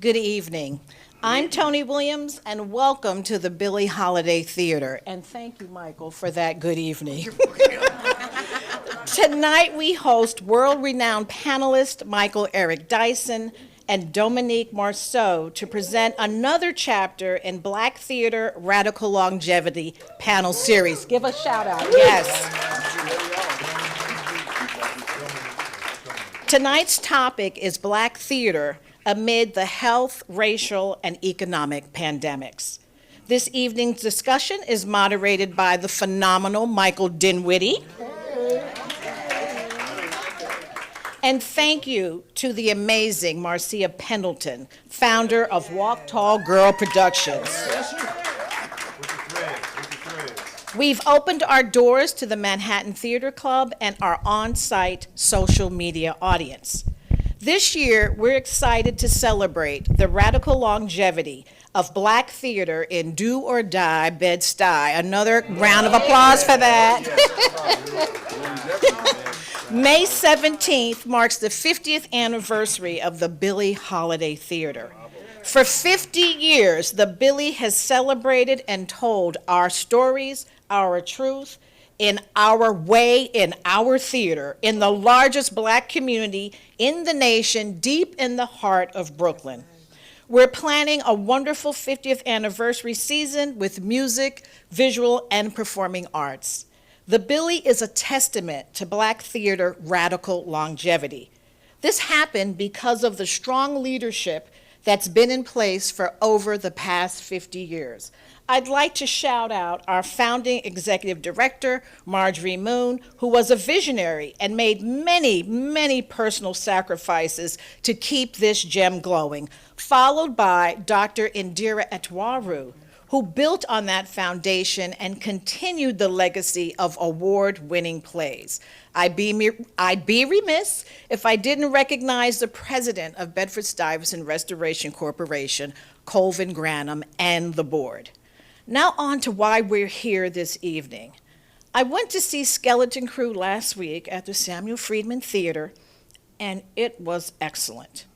Good evening. I'm Tony Williams, and welcome to the Billie Holiday Theater. And thank you, Michael, for that good evening. Tonight we host world-renowned panelist Michael Eric Dyson and Dominique Morisseau to present another chapter in Black Theater Radical Longevity panel series. Give a shout out, yes. Tonight's topic is Black theater amid the health, racial, and economic pandemics. This evening's discussion is moderated by the phenomenal Michael Dinwiddie. And thank you to the amazing Marcia Pendleton, founder of Walk Tall Girl Productions. We've opened our doors to the Manhattan Theater Club and our on-site social media audience. This year, we're excited to celebrate the radical longevity of Black theater in Do or Die, Bed-Stuy. Another round of applause for that. May 17th marks the 50th anniversary of the Billie Holiday Theater. For 50 years, the Billie has celebrated and told our stories, our truth, in our way, in our theater, in the largest Black community in the nation, deep in the heart of Brooklyn. We're planning a wonderful 50th anniversary season with music, visual, and performing arts. The Billie is a testament to Black theater radical longevity. This happened because of the strong leadership that's been in place for over the past 50 years. I'd like to shout out our founding executive director, Marjorie Moon, who was a visionary and made many, many personal sacrifices to keep this gem glowing, followed by Dr. Indira Etwaru, who built on that foundation and continued the legacy of award-winning plays. I'd be remiss if I didn't recognize the president of Bedford-Stuyvesant Restoration Corporation, Colvin Granum, and the board. Now on to why we're here this evening. I went to see Skeleton Crew last week at the Samuel Friedman Theater, and it was excellent.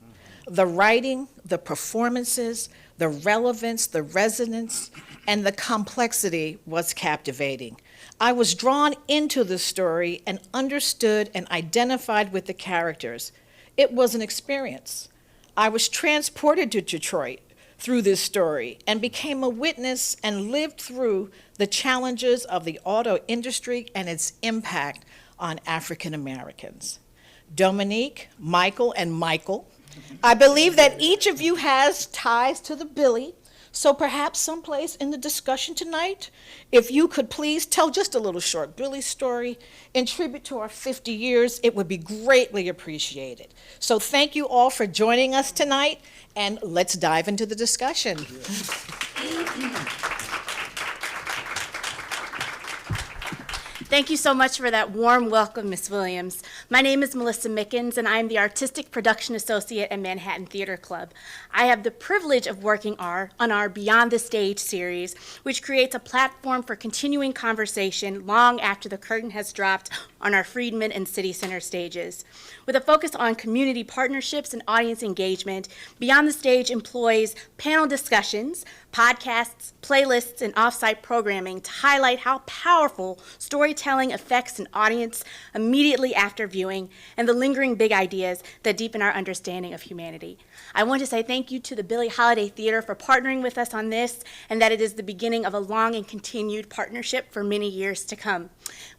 The writing, the performances, the relevance, the resonance, and the complexity was captivating. I was drawn into the story and understood and identified with the characters. It was an experience. I was transported to Detroit through this story and became a witness and lived through the challenges of the auto industry and its impact on African Americans. Dominique, Michael, and Michael, I believe that each of you has ties to the Billie, so perhaps someplace in the discussion tonight, if you could please tell just a little short Billie story in tribute to our 50 years, it would be greatly appreciated. So thank you all for joining us tonight, and let's dive into the discussion. Thank you so much for that warm welcome, Ms. Williams. My name is Melissa Mickens, and I'm the Artistic Production Associate at Manhattan Theater Club. I have the privilege of working on our Beyond the Stage series, which creates a platform for continuing conversation long after the curtain has dropped on our Friedman and City Center stages. With a focus on community partnerships and audience engagement, Beyond the Stage employs panel discussions, podcasts, playlists, and off-site programming to highlight how powerful storytelling affects an audience immediately after viewing and the lingering big ideas that deepen our understanding of humanity. I want to say thank you to the Billie Holiday Theater for partnering with us on this, and that it is the beginning of a long and continued partnership for many years to come.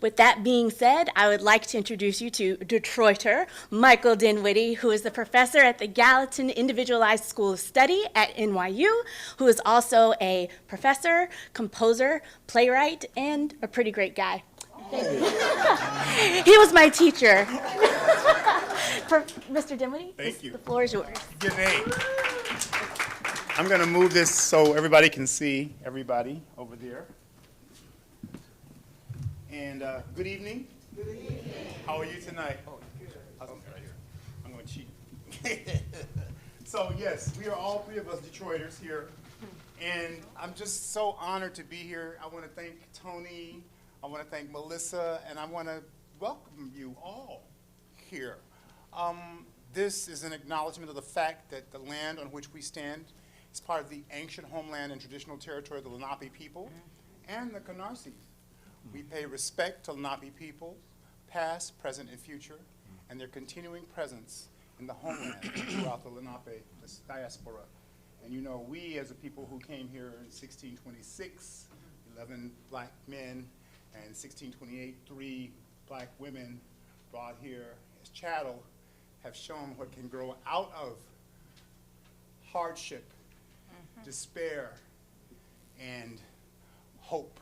With that being said, I would like to introduce you to Detroiter Michael Dinwiddie, who is the professor at the Gallatin Individualized School of Study at NYU, who is also a professor, composer, playwright, and a pretty great guy. Thank you. He was my teacher. Mr. Dinwiddie, Thank you. The floor is yours. Good day. I'm going to move this so everybody can see everybody over there. And good evening. Good evening. How are you tonight? Oh, good. Okay, right here. I'm going to cheat. So yes, we are all three of us Detroiters here. And I'm just so honored to be here. I want to thank Tony, I want to thank Melissa, and I want to welcome you all here. this is an acknowledgement of the fact that the land on which we stand is part of the ancient homeland and traditional territory of the Lenape people and the Canarsie. We pay respect to Lenape people, past, present, and future, and their continuing presence in the homeland throughout the Lenape diaspora. And you know, we as a people who came here in 1626, 11 black men, and 1628, 3 black women brought here as chattel, have shown what can grow out of hardship, despair, and hope.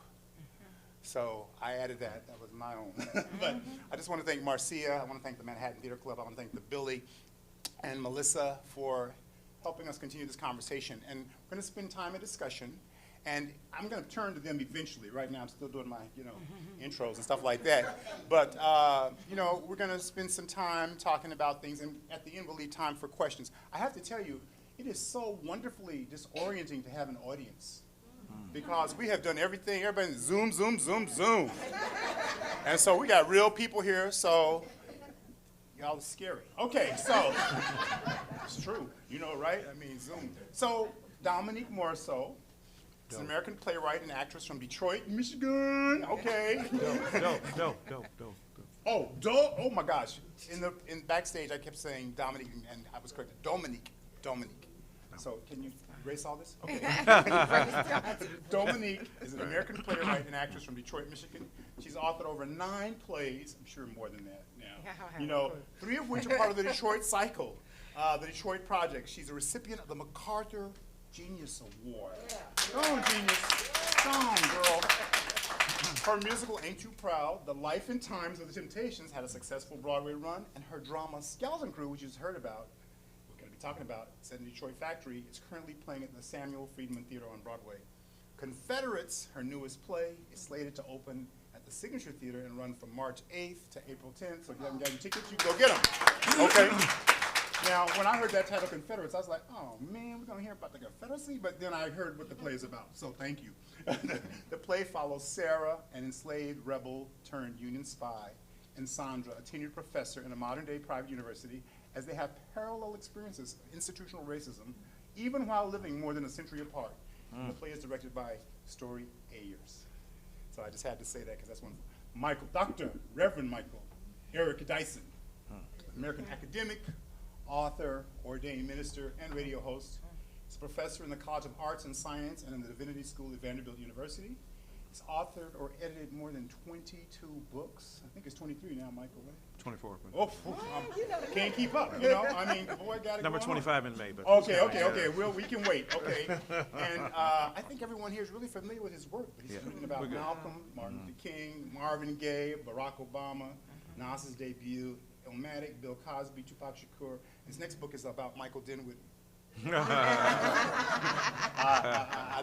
So I added that. That was my own. But I just want to thank Marcia. I want to thank the Manhattan Theater Club. I want to thank the Billy and Melissa for helping us continue this conversation. And we're going to spend time in discussion. And I'm going to turn to them eventually. Right now I'm still doing my, intros and stuff like that. But, we're going to spend some time talking about things. And at the end, we'll leave time for questions. I have to tell you, it is so wonderfully disorienting to have an audience. Because we have done everything, everybody zoom, zoom, zoom, zoom. And so we got real people here, so y'all are scary. Okay, so, it's true, right? I mean, zoom. So, Dominique Morisseau is an American playwright and actress from Detroit, Michigan. Okay. No. Oh my gosh. In backstage, I kept saying Dominique, and I was corrected. Dominique. So can you erase all this? Okay. Dominique is an American playwright and actress from Detroit, Michigan. She's authored over 9 plays, I'm sure more than that now. 3 of which are part of the Detroit Cycle, the Detroit Project. She's a recipient of the MacArthur Genius Award. Come on, genius. Come on, girl. Her musical Ain't Too Proud, The Life and Times of the Temptations, had a successful Broadway run, and her drama Skeleton Crew, which you just heard about, talking about, set in Detroit Factory, is currently playing at the Samuel Friedman Theater on Broadway. Confederates, her newest play, is slated to open at the Signature Theater and run from March 8th to April 10th. So if you haven't gotten tickets, you can go get them. Okay. Now, when I heard that title, Confederates, I was like, oh man, we're gonna hear about the Confederacy? But then I heard what the play is about, so thank you. The play follows Sarah, an enslaved rebel turned Union spy, and Sandra, a tenured professor in a modern-day private university, as they have parallel experiences of institutional racism, even while living more than a century apart. The play is directed by Story Ayers. So I just had to say that because that's wonderful. Dr. Reverend Michael Eric Dyson, American academic, author, ordained minister, and radio host. He's a professor in the College of Arts and Science and in the Divinity School at Vanderbilt University. He's authored or edited more than 22 books. I think it's 23 now, Michael, right? 24. Oh, can't keep up, I mean, the boy got it. Number 25 in May, but. Okay. Well, we can wait, okay. And I think everyone here is really familiar with his work. He's written about Malcolm, Martin Luther King, Marvin Gaye, Barack Obama, Nas's debut, Illmatic, Bill Cosby, Tupac Shakur. His next book is about Michael Dinwiddie.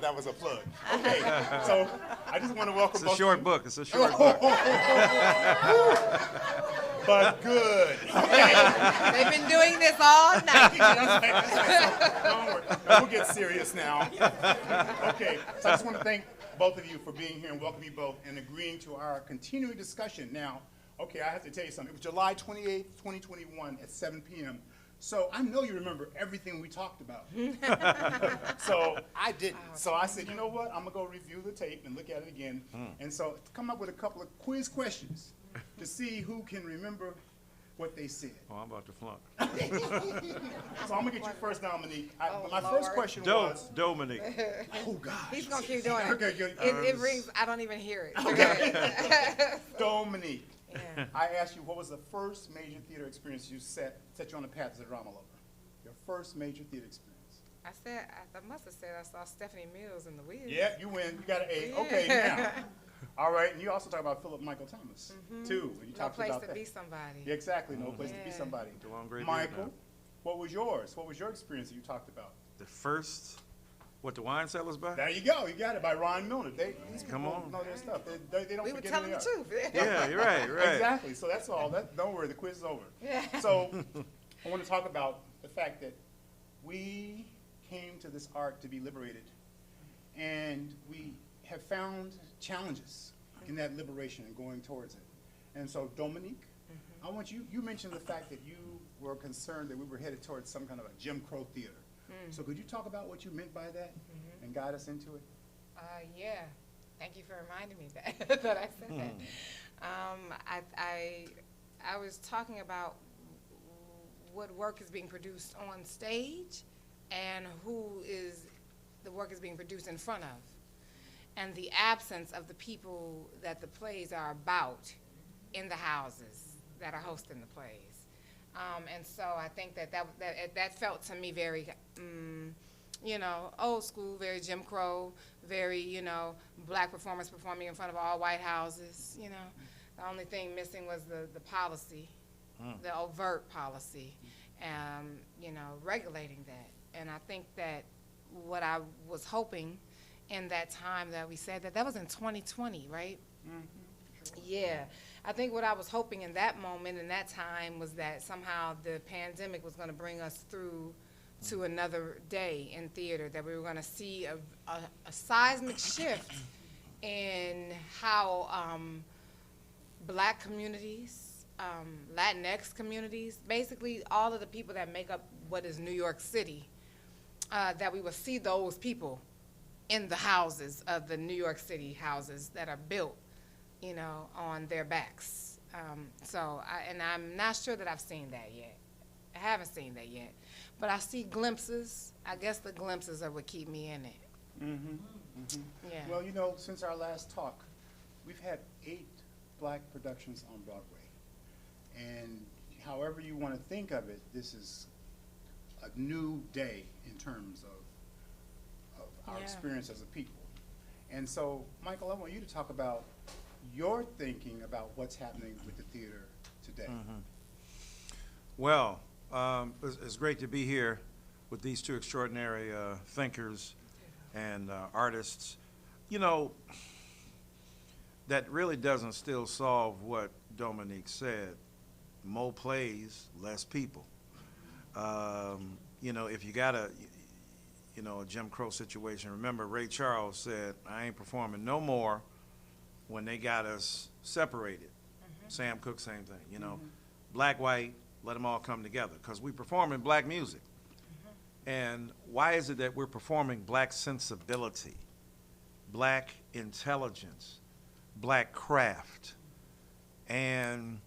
That was a plug. Okay, so I just want to welcome It's a short book. It's a short book. But good. Okay. They've been doing this all night. Don't worry. We'll get serious now. Okay, so I just want to thank both of you for being here and welcome you both and agreeing to our continuing discussion. Now, okay, I have to tell you something. It was July 28th, 2021 at 7 p.m. So I know you remember everything we talked about. So I didn't. So I said, you know what? I'm going to go review the tape and look at it again. And so come up with a couple of quiz questions to see who can remember what they said. Oh, I'm about to flunk. So I'm going to get you first, Dominique. My Lord. first question was... Dominique. Oh, gosh. He's going to keep doing it. Okay, good. It rings, I don't even hear it. Okay. Dominique. Yeah. I asked you, what was the first major theater experience you set you on the path as a drama lover? Your first major theater experience. I must have said I saw Stephanie Mills in The Wiz. Yeah, you win. You got an A. Yeah. Okay, now. All right, and you also talk about Philip Michael Thomas, too. And you No talked place about to that. be somebody. Yeah, exactly, no place to be Yeah. somebody. The long gray beard Michael, now. what was yours? What was your experience that you talked about? The first, what, the wine sellers by? There you go. You got it, by Ron Milner. These Come people on. know their stuff. They don't We were forget telling who the they are. truth. Yeah, you're right. Exactly. So that's all. Don't worry, the quiz is over. Yeah. So I want to talk about the fact that we came to this art to be liberated, and we have found challenges in that liberation and going towards it. And so, Dominique, I want you, you mentioned the fact that you were concerned that we were headed towards some kind of a Jim Crow theater. So could you talk about what you meant by that and guide us into it? Yeah, thank you for reminding me that, that I said that. I was talking about what work is being produced on stage and who is, the work is being produced in front of, and the absence of the people that the plays are about in the houses that are hosting the plays. And so I think that felt to me very, you know, old school, very Jim Crow, very, you know, black performers performing in front of all white houses, you know. The only thing missing was the policy, the overt policy, you know, regulating that. And I think that what I was hoping in that time that we said that was in 2020, right? Yeah. I think what I was hoping in that moment, in that time, was that somehow the pandemic was going to bring us through to another day in theater, that we were going to see a seismic shift in how black communities, Latinx communities, basically all of the people that make up what is New York City, that we will see those people in the houses of the New York City houses that are built, you know, on their backs. And I'm not sure that I've seen that yet. I haven't seen that yet. But I see glimpses. I guess the glimpses are what keep me in it. Yeah. Well, you know, since our last talk, we've had 8 black productions on Broadway. And however you want to think of it, this is a new day in terms of our experience as a people. And so, Michael, I want you to talk about your thinking about what's happening with the theater today. Well, it's great to be here with these two extraordinary thinkers and artists. You know, that really doesn't still solve what Dominique said. More plays, less people. You know, if you got a Jim Crow situation, remember Ray Charles said, I ain't performing no more when they got us separated. Sam Cooke, same thing, you know. Black, white, let them all come together, because we performing black music. And why is it that we're performing black sensibility, black intelligence, black craft? And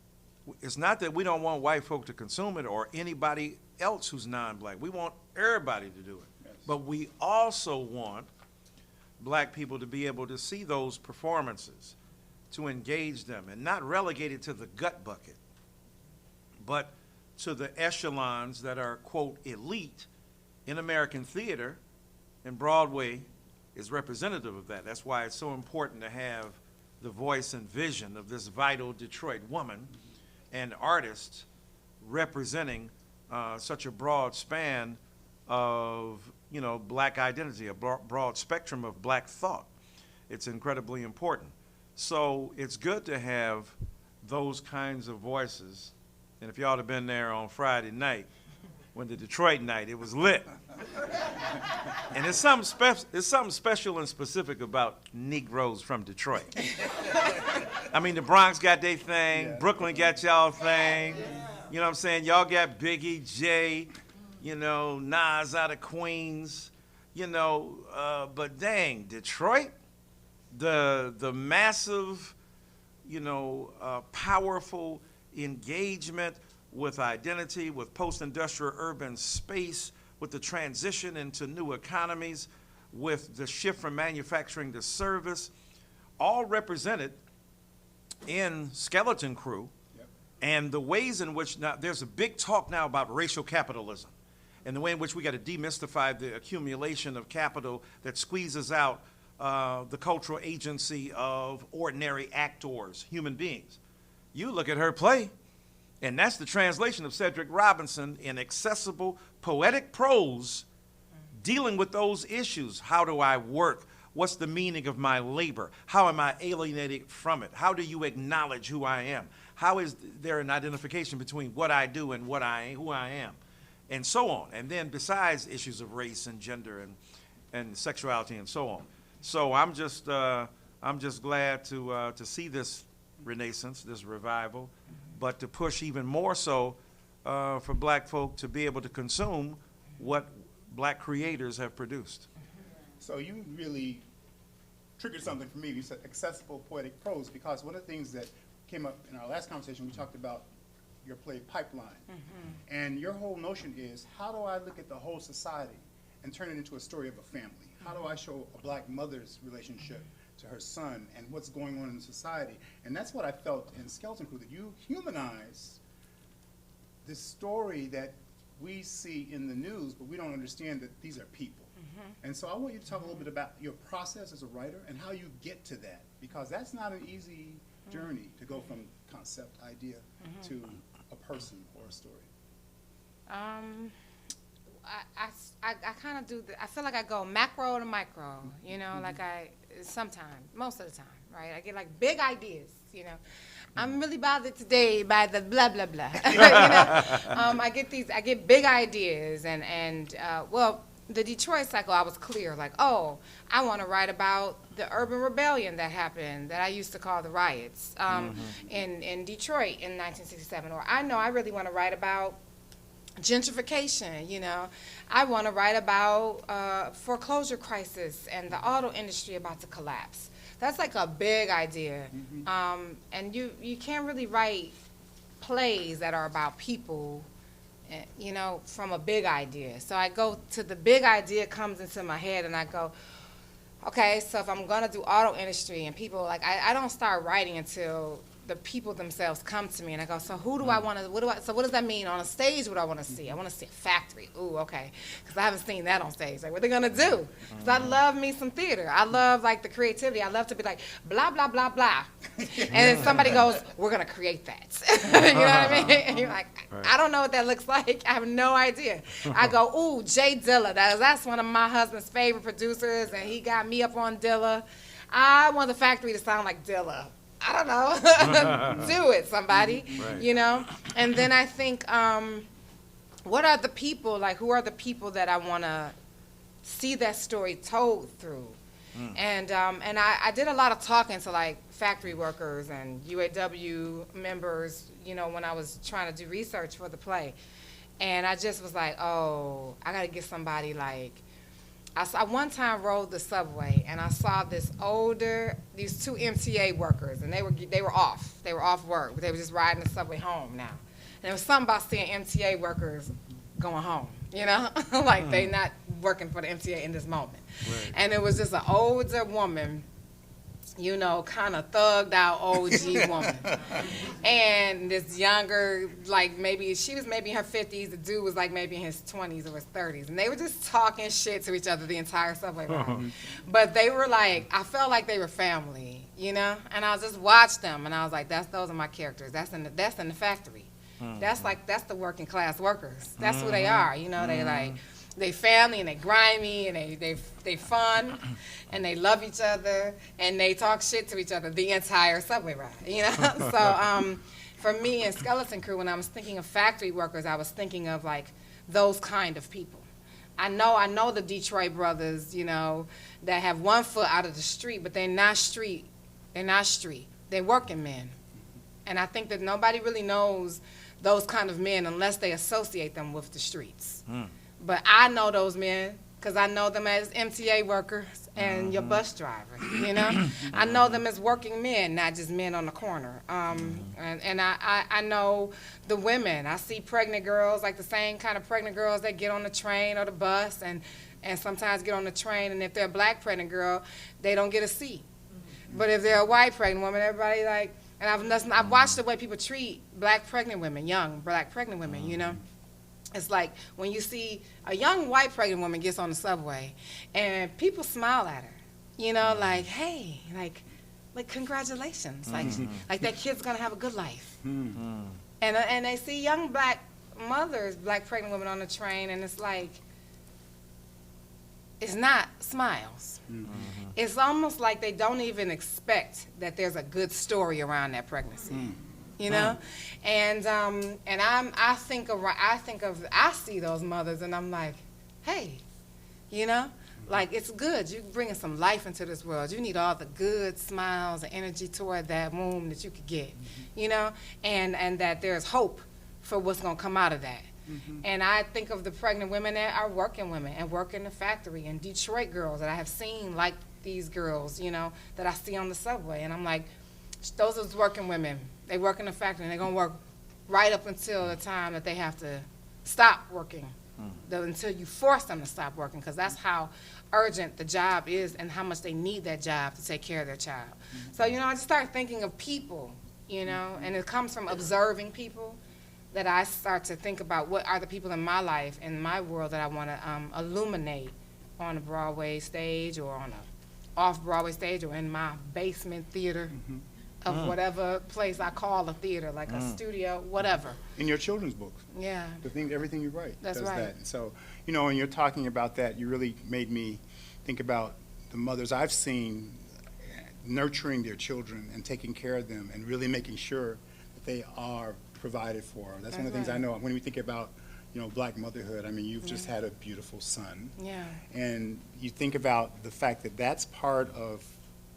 it's not that we don't want white folk to consume it or anybody else who's non-black. We want everybody to do it. Yes. But we also want black people to be able to see those performances, to engage them, and not relegate it to the gut bucket, but to the echelons that are, quote, elite in American theater, and Broadway is representative of that. That's why it's so important to have the voice and vision of this vital Detroit woman and artist representing such a broad span of, you know, black identity, a broad spectrum of black thought. It's incredibly important. So it's good to have those kinds of voices. And if y'all have been there on Friday night, when the Detroit night, it was lit. And there's something special and specific about Negroes from Detroit. I mean, the Bronx got their thing, Brooklyn got y'all thing. You know what I'm saying? Y'all got Biggie, Jay, you know, Nas out of Queens, you know, but dang, Detroit, the massive, you know, powerful engagement with identity, with post-industrial urban space, with the transition into new economies, with the shift from manufacturing to service, all represented in Skeleton Crew. And the ways in which now, there's a big talk now about racial capitalism and the way in which we got to demystify the accumulation of capital that squeezes out the cultural agency of ordinary actors, human beings. You look at her play, and that's the translation of Cedric Robinson in accessible, poetic prose, dealing with those issues. How do I work? What's the meaning of my labor? How am I alienated from it? How do you acknowledge who I am? How is there an identification between what I do and who I am? And so on. And then besides issues of race and gender and sexuality and so on. So I'm just glad to see this renaissance, this revival. but to push even more so for black folk to be able to consume what black creators have produced. So you really triggered something for me. You said accessible poetic prose, because one of the things that came up in our last conversation, we talked about your play Pipeline. And your whole notion is, how do I look at the whole society and turn it into a story of a family? How do I show a black mother's relationship to her son and what's going on in society? And that's what I felt in Skeleton Crew, that you humanize this story that we see in the news, but we don't understand that these are people. And so I want you to talk a little bit about your process as a writer and how you get to that, because that's not an easy journey to go from concept, idea, to a person or a story. I kind of do, I feel like I go macro to micro, you know, like sometimes, most of the time, right? I get like big ideas, you know. I'm really bothered today by the blah, blah, blah, you know. I get big ideas and well, the Detroit cycle, I was clear, like, oh, I want to write about the urban rebellion that happened, that I used to call the riots in Detroit in 1967. Or I know I really want to write about gentrification, you know. I want to write about foreclosure crisis and the auto industry about to collapse. That's like a big idea. And you can't really write plays that are about people, you know, from a big idea. So I go to the big idea comes into my head and I go, okay, so if I'm gonna do auto industry and people, like, I don't start writing until the people themselves come to me and I go, so who do I want to, so what does that mean on a stage? What do I want to see? I want to see a factory. Ooh, okay, because I haven't seen that on stage. Like, what are they gonna do? Because I love me some theater. I love, like, the creativity. I love to be like, blah, blah, blah, blah. And then somebody goes, we're gonna create that. You know what I mean? And you're like, I don't know what that looks like. I have no idea. I go, ooh, Jay Dilla. That's one of my husband's favorite producers, and he got me up on Dilla. I want the factory to sound like Dilla. I don't know. Do it, somebody. Right. You know? And then I think, what are the people, like, who are the people that I want to see that story told through? And I did a lot of talking to, like, factory workers and UAW members, you know, when I was trying to do research for the play. And I just was like, oh, I got to get somebody, like, I one time rode the subway and I saw these two MTA workers, and they were off work, but they were just riding the subway home now. And there was something about seeing MTA workers going home, you know, like they not working for the MTA in this moment. Right. And it was just an older woman, you know, kind of thugged out OG woman. And this younger, like, she was maybe in her 50s, the dude was like maybe in his 20s or his 30s. And they were just talking shit to each other the entire subway ride. But they were like, I felt like they were family, you know? And I just watched them and I was like, those are my characters. That's in the factory. That's the working class workers. That's who they are, you know? They like, they family and they grimy and they fun and they love each other and they talk shit to each other the entire subway ride, you know? So for me in Skeleton Crew, when I was thinking of factory workers, I was thinking of, like, those kind of people. I know the Detroit brothers, you know, that have one foot out of the street, but they're not street. They're working men. And I think that nobody really knows those kind of men unless they associate them with the streets. But I know those men because I know them as MTA workers and your bus driver, you know? I know them as working men, not just men on the corner. And I know the women. I see pregnant girls, like the same kind of pregnant girls that get on the train or the bus and sometimes get on the train, and if they're a black pregnant girl, they don't get a seat. But if they're a white pregnant woman, everybody like, and I've watched the way people treat black pregnant women, young black pregnant women, you know? It's like when you see a young white pregnant woman gets on the subway and people smile at her, you know, like, hey, like congratulations, like that kid's gonna have a good life. And they see young black mothers, black pregnant women on the train, and it's like, it's not smiles. It's almost like they don't even expect that there's a good story around that pregnancy. You know, and I see those mothers and I'm like, hey, you know, Like, it's good. You're bringing some life into this world. You need all the good smiles and energy toward that womb that you could get, you know, and that there's hope for what's going to come out of that. And I think of the pregnant women that are working women and work in the factory, and Detroit girls that I have seen, like these girls, you know, that I see on the subway. And I'm like, those are working women. They work in the factory, and they're going to work right up until the time that they have to stop working, until you force them to stop working, because that's how urgent the job is and how much they need that job to take care of their child. So, you know, I just start thinking of people, you know, and it comes from observing people that I start to think about what are the people in my life, in my world, that I want to illuminate on a Broadway stage or on a off-Broadway stage or in my basement theater of whatever place I call a theater, like a studio, whatever. In your children's books, Yeah. everything you write That's does right. that. And so, you know, when you're talking about that, you really made me think about the mothers I've seen nurturing their children and taking care of them and really making sure that they are provided for. That's one of the things I know when we think about, you know, Black motherhood. I mean, you've just had a beautiful son. Yeah. And you think about the fact that that's part of,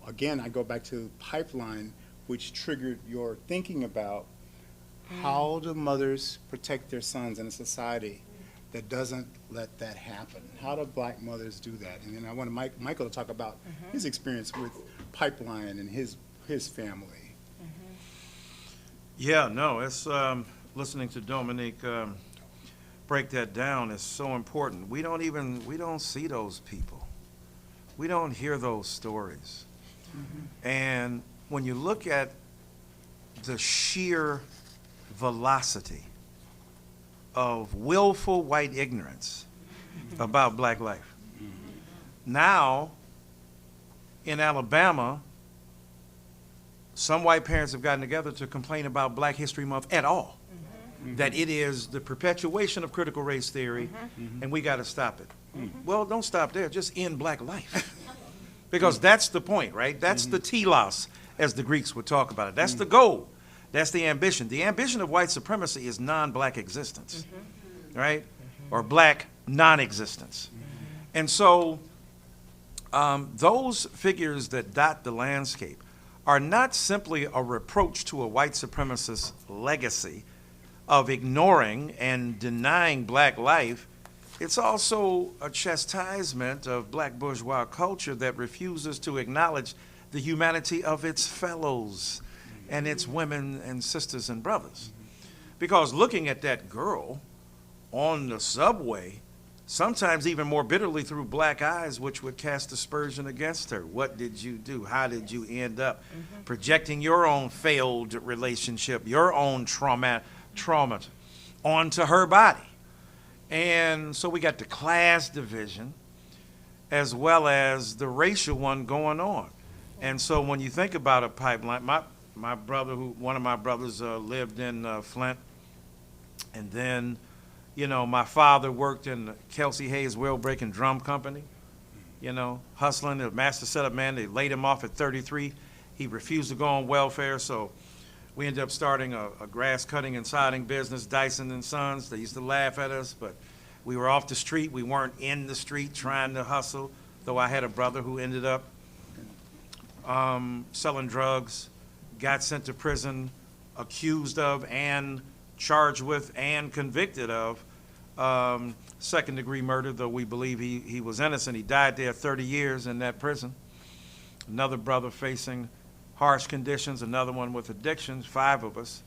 again, I go back to Pipeline, which triggered your thinking about how do mothers protect their sons in a society that doesn't let that happen? How do Black mothers do that? And then I want Michael to talk about his experience with Pipeline and his family. Yeah, no, it's listening to Dominique break that down is so important. We don't see those people. We don't hear those stories. And when you look at the sheer velocity of willful white ignorance about Black life, now in Alabama, some white parents have gotten together to complain about Black History Month at all. That it is the perpetuation of critical race theory, and we got to stop it. Well, don't stop there. Just end Black life. Because that's the point, right? That's the telos, as the Greeks would talk about it. That's the goal. That's the ambition. The ambition of white supremacy is non-Black existence, right? Or Black non-existence. And so those figures that dot the landscape are not simply a reproach to a white supremacist legacy of ignoring and denying Black life. It's also a chastisement of Black bourgeois culture that refuses to acknowledge the humanity of its fellows and its women and sisters and brothers. Because looking at that girl on the subway, sometimes even more bitterly through Black eyes, which would cast aspersion against her. What did you do? How did you end up projecting your own failed relationship, your own trauma onto her body? And so we got the class division as well as the racial one going on. And so when you think about a pipeline, my brother, one of my brothers lived in Flint, and then, you know, my father worked in the Kelsey Hayes Wheel Breaking Drum Company, you know, hustling, the master setup man. They laid him off at 33. He refused to go on welfare, so we ended up starting a grass cutting and siding business, Dyson and Sons. They used to laugh at us, but we were off the street. We weren't in the street trying to hustle, though I had a brother who ended up selling drugs, got sent to prison, accused of and charged with and convicted of second-degree murder, though we believe he was innocent. He died there 30 years in that prison. Another brother facing harsh conditions, another one with addictions, 5 of us.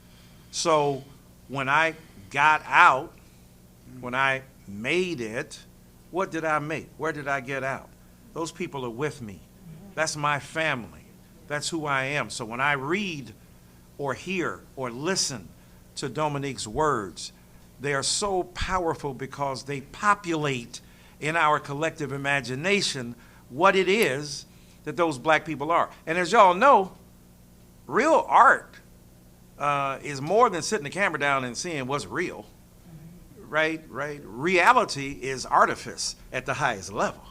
So when I got out, when I made it, what did I make? Where did I get out? Those people are with me. That's my family. That's who I am. So when I read or hear or listen to Dominique's words, they are so powerful because they populate in our collective imagination what it is that those Black people are. And as y'all know, real art is more than sitting the camera down and seeing what's real, right? Reality is artifice at the highest level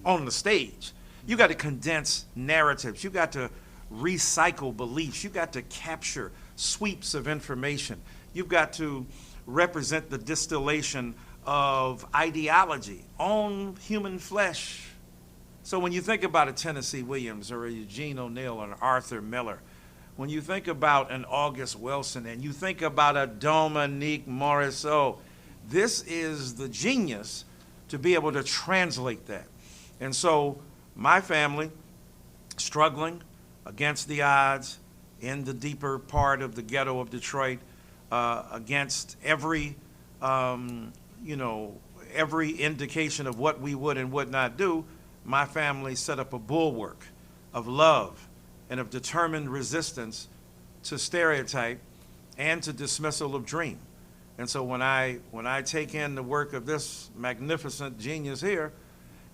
on the stage. You got to condense narratives. You got to recycle beliefs. You got to capture sweeps of information. You've got to represent the distillation of ideology on human flesh So when you think about a Tennessee Williams or a Eugene O'Neill or an Arthur Miller, when you think about an August Wilson and you think about a Dominique Morisseau, this is the genius to be able to translate that. And so my family, struggling against the odds in the deeper part of the ghetto of Detroit, against every, every indication of what we would and would not do, my family set up a bulwark of love and of determined resistance to stereotype and to dismissal of dream. And so when I take in the work of this magnificent genius here,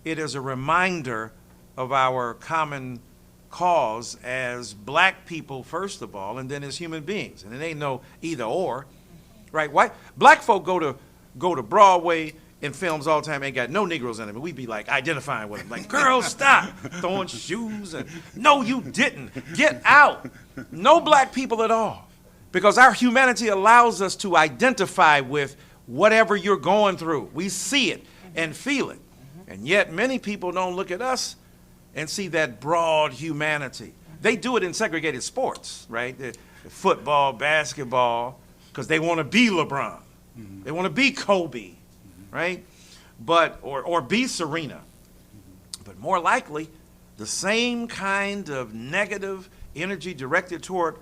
it is a reminder of our common cause as black people, first of all, and then as human beings. And it ain't no either or, right? Black folk go to Broadway in films all the time, ain't got no Negroes in them. And we be like identifying with them, like, girls, stop throwing shoes, and no, you didn't. Get out. No black people at all. Because our humanity allows us to identify with whatever you're going through. We see it and feel it. And yet many people don't look at us and see that broad humanity. They do it in segregated sports, right? The football, basketball, because they want to be LeBron. They want to be Kobe, right? But, or be Serena. But more likely, the same kind of negative energy directed toward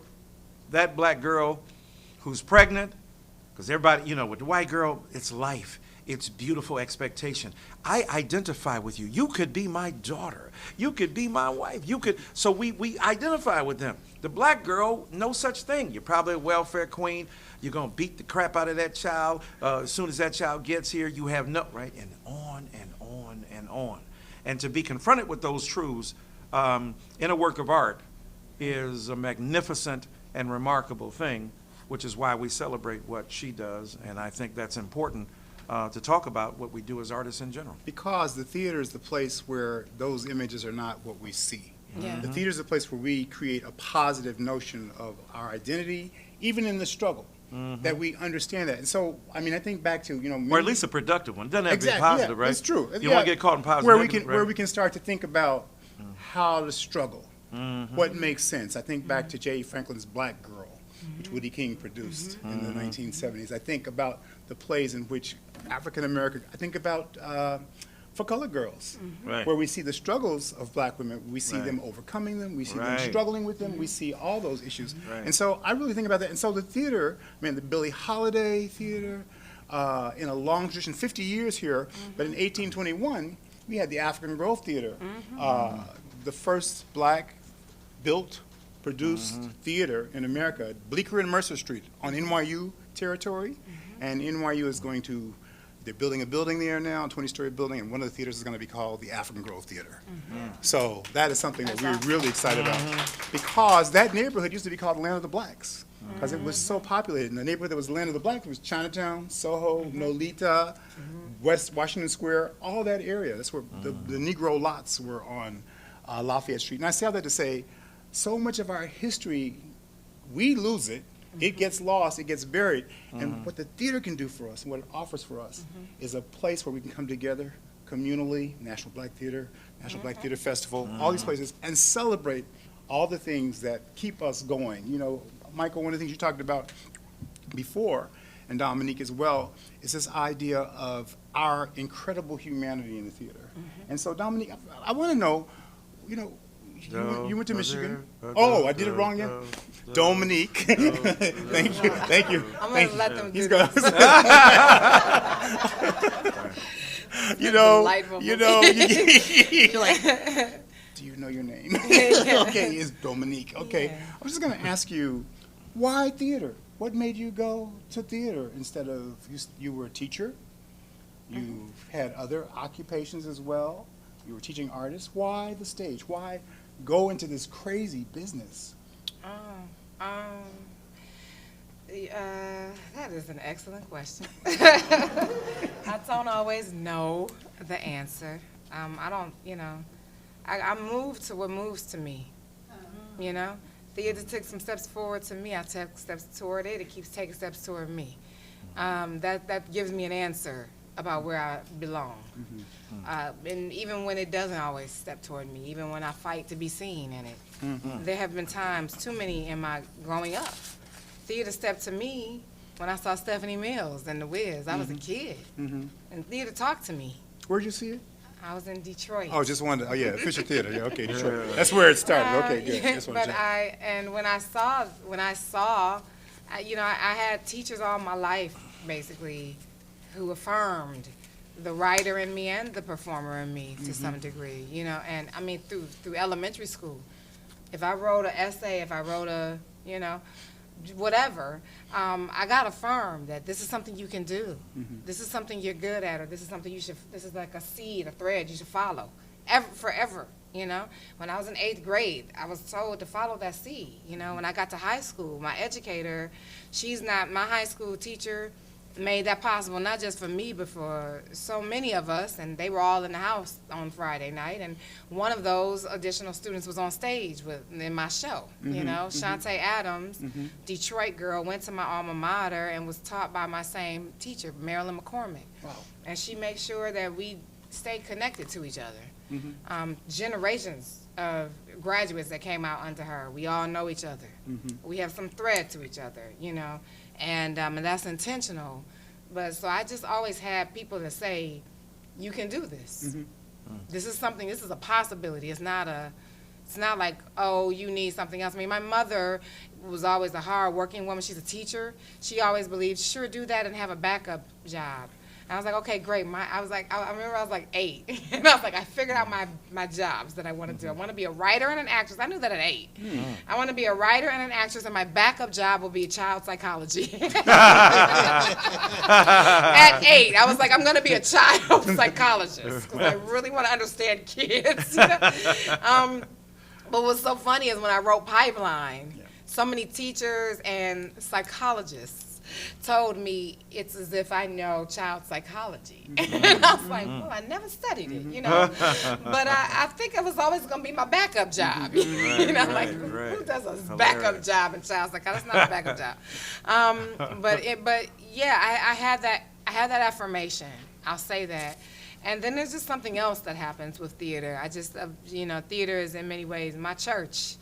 that black girl who's pregnant, because everybody, with the white girl, it's life. It's beautiful expectation. I identify with you. You could be my daughter. You could be my wife. You could, so we identify with them. The black girl, no such thing. You're probably a welfare queen. You're going to beat the crap out of that child. As soon as that child gets here, you have no, right? And on and on and on. And to be confronted with those truths in a work of art is a magnificent and remarkable thing, which is why we celebrate what she does. And I think that's important to talk about what we do as artists in general. Because the theater is the place where those images are not what we see. Yeah. The theater is the place where we create a positive notion of our identity, even in the struggle, that we understand that. And so, I mean, I think back to, Or at least a productive one. It doesn't have to be exactly, positive, yeah, right? That's true. You don't want to get caught in positive. Where we can start to think about how to struggle, what makes sense. I think back to J. Franklin's Black Girl, which Woody King produced in the 1970s. I think about the plays in which African American, I think about For Colored Girls, Right. where we see the struggles of black women, we see Right. them overcoming them, we see them Right. struggling with them, we see all those issues. Right. And so I really think about that. And so the theater, the Billie Holiday Theater, in a long tradition, 50 years here, but in 1821, we had the African Grove Theater, the first black built, produced theater in America, Bleecker and Mercer Street on NYU territory. And NYU is going to, they're building a building there now, a 20-story building, and one of the theaters is going to be called the African Grove Theater. So that is something that we're really excited about, because that neighborhood used to be called Land of the Blacks, because it was so populated. And the neighborhood that was Land of the Blacks was Chinatown, Soho, Nolita, West Washington Square, all that area. That's where the Negro lots were on Lafayette Street. And I say all that to say, so much of our history, we lose it. It gets lost, it gets buried. And what the theater can do for us, and what it offers for us, is a place where we can come together communally, National Black Theater, National Black Theater Festival, all these places, and celebrate all the things that keep us going. Michael, one of the things you talked about before, and Dominique as well, is this idea of our incredible humanity in the theater. And so, Dominique, I want to know, you went to Michigan. Oh, I did it wrong again? Dominique. Thank you. I'm going to let them do He's this. going Delightful. you're like, do you know your name? Okay, it's Dominique. Okay. Yeah. I'm just going to ask you, why theater? What made you go to theater instead of, you were a teacher, you had other occupations as well, you were teaching artists. Why the stage? Why go into this crazy business? That is an excellent question. I don't always know the answer. I don't, I move to what moves to me, Theater took some steps forward to me. I took steps toward it. It keeps taking steps toward me. That gives me an answer about where I belong. And even when it doesn't always step toward me, even when I fight to be seen in it. There have been times, too many in my growing up. Theater stepped to me when I saw Stephanie Mills and The Wiz. I was a kid, and theater talked to me. Where'd you see it? I was in Detroit. Oh, just wanted. Oh, yeah, Fisher Theater. Yeah, okay, Detroit. That's where it started. Okay, good. Yeah, Just wanted but to- when I saw, you know, I had teachers all my life, basically, who affirmed the writer in me and the performer in me to some degree, you know, and I mean, through elementary school. If I wrote an essay, if I wrote a, you know, whatever, I got affirmed that this is something you can do. This is something you're good at, or this is something this is like a seed, a thread you should follow forever, you know. When I was in 8th grade, I was told to follow that seed, you know. When I got to high school, my educator, my high school teacher made that possible, not just for me, but for so many of us, and they were all in the house on Friday night, and one of those additional students was on stage in my show, you know. Shantae Adams, Detroit girl, went to my alma mater and was taught by my same teacher, Marilyn McCormick. Wow. And she made sure that we stayed connected to each other. Generations of graduates that came out under her, we all know each other. We have some thread to each other, you know. And that's intentional. But so I just always had people that say, you can do this. This is a possibility. It's not like, oh, you need something else. I mean, my mother was always a hard-working woman. She's a teacher. She always believed, sure, do that and have a backup job. And I was like, okay, great. I remember I was like 8. And I was like, I figured out my jobs that I want to do. I want to be a writer and an actress. I knew that at 8. I want to be a writer and an actress, and my backup job will be child psychology. At 8, I was like, I'm going to be a child psychologist because I really want to understand kids. You know? But what's so funny is when I wrote Pipeline, so many teachers and psychologists told me it's as if I know child psychology. And I was like, well, I never studied it, you know. But I think it was always going to be my backup job. You know, like, who does a backup job in child psychology? That's not a backup job. But yeah, I had that affirmation. I'll say that. And then there's just something else that happens with theater. I just, you know, theater is in many ways my church.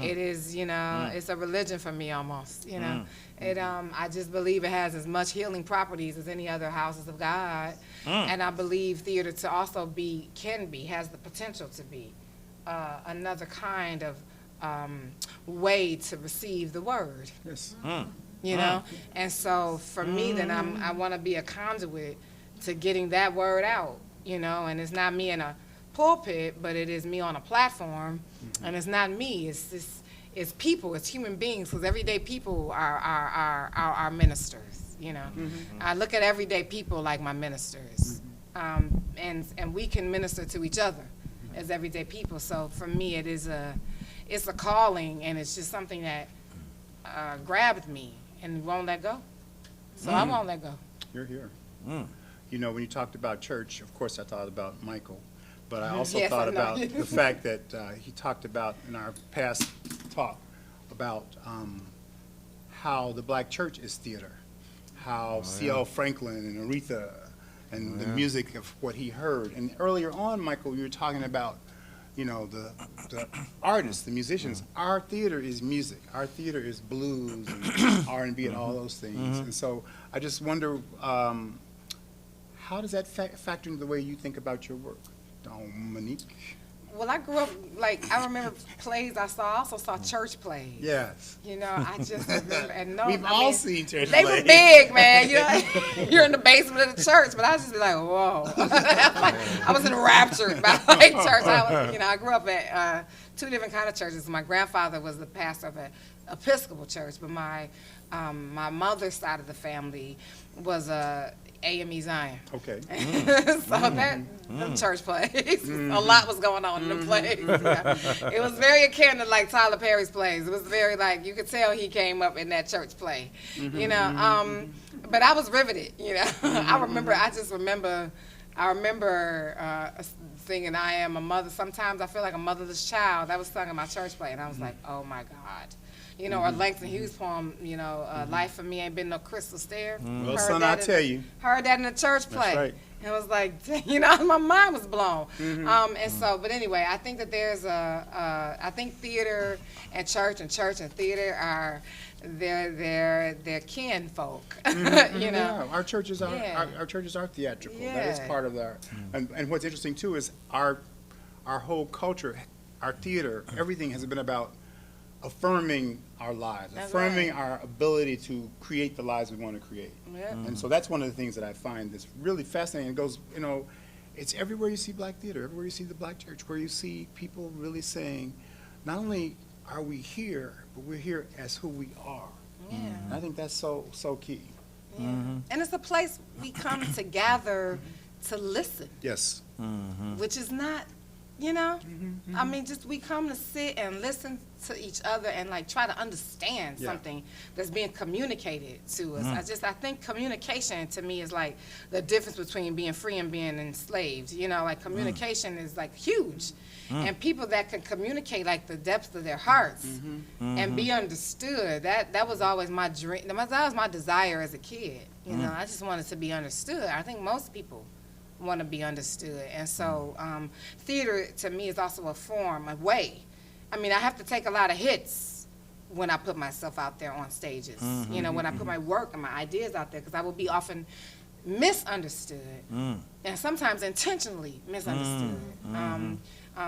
It is, you know, it's a religion for me almost, you know. I just believe it has as much healing properties as any other houses of God. And I believe theater to also has the potential to be another kind of way to receive the word. Yes. You know? And so for me, then I want to be a conduit to getting that word out, you know, and it's not me in a pulpit, but it is me on a platform, and it's not me, it's people, it's human beings, because everyday people are ministers, you know. I look at everyday people like my ministers, and we can minister to each other as everyday people. So for me, it's a calling, and it's just something that grabbed me and won't let go. So I won't let go. You're here. You know, when you talked about church, of course I thought about Michael, but I also Yes, thought I know. about the fact that he talked about in our past talk about how the black church is theater, how C.L. Franklin and Aretha and the music of what he heard. And earlier on, Michael, you were talking about, you know, the artists, the musicians. Our theater is music. Our theater is blues and R&B and all those things. And so I just wonder, how does that factor into the way you think about your work, Dominique? Well, I grew up, like, I remember plays I also saw church plays. Yes. You know, I just remember, and We've all seen church they plays. were big, man. You know, you're in the basement of the church, but I was just be like, whoa. I was enraptured by like church. I grew up at 2 different kind of churches. My grandfather was the pastor of an Episcopal church, but my mother's side of the family was AME Zion. Okay. So them church plays, a lot was going on in the plays. Yeah. It was very akin to like Tyler Perry's plays. It was very like, you could tell he came up in that church play, you know. But I was riveted, you know. I remember singing I Am a Mother. Sometimes I feel like a motherless child. That was sung in my church play, and I was like, oh my God. you know, or Langston Hughes' poem, you know, Life for Me Ain't Been No Crystal Stair. Well, Heard son, that I tell you. Heard that in a church play. right. And it was like, you know, my mind was blown. And so, but anyway, I think that there's I think theater and church and theater are, they're kin folk, you know. Yeah, our churches are Yeah. our churches are theatrical. That Yeah. is part of our, and what's interesting too is our whole culture, our theater, everything has been about affirming our lives, That's affirming right. our ability to create the lives we want to create. Yeah. And so that's one of the things that I find that's really fascinating. It goes, you know, it's everywhere you see black theater, everywhere you see the black church, where you see people really saying, not only are we here, but we're here as who we are. Yeah. And I think that's so key. Yeah. And it's a place we come to gather to listen, Yes. which is not, you know, I mean, just we come to sit and listen to each other and like try to understand Yeah. something that's being communicated to us. I think communication to me is like the difference between being free and being enslaved. You know, like communication is like huge. And people that can communicate like the depths of their hearts and be understood, that was always my dream. That was my desire as a kid. You know, I just wanted to be understood. I think most people want to be understood. And so theater to me is also a form, a way. I mean, I have to take a lot of hits when I put myself out there on stages. You know, when I put my work and my ideas out there, because I will be often misunderstood and sometimes intentionally misunderstood.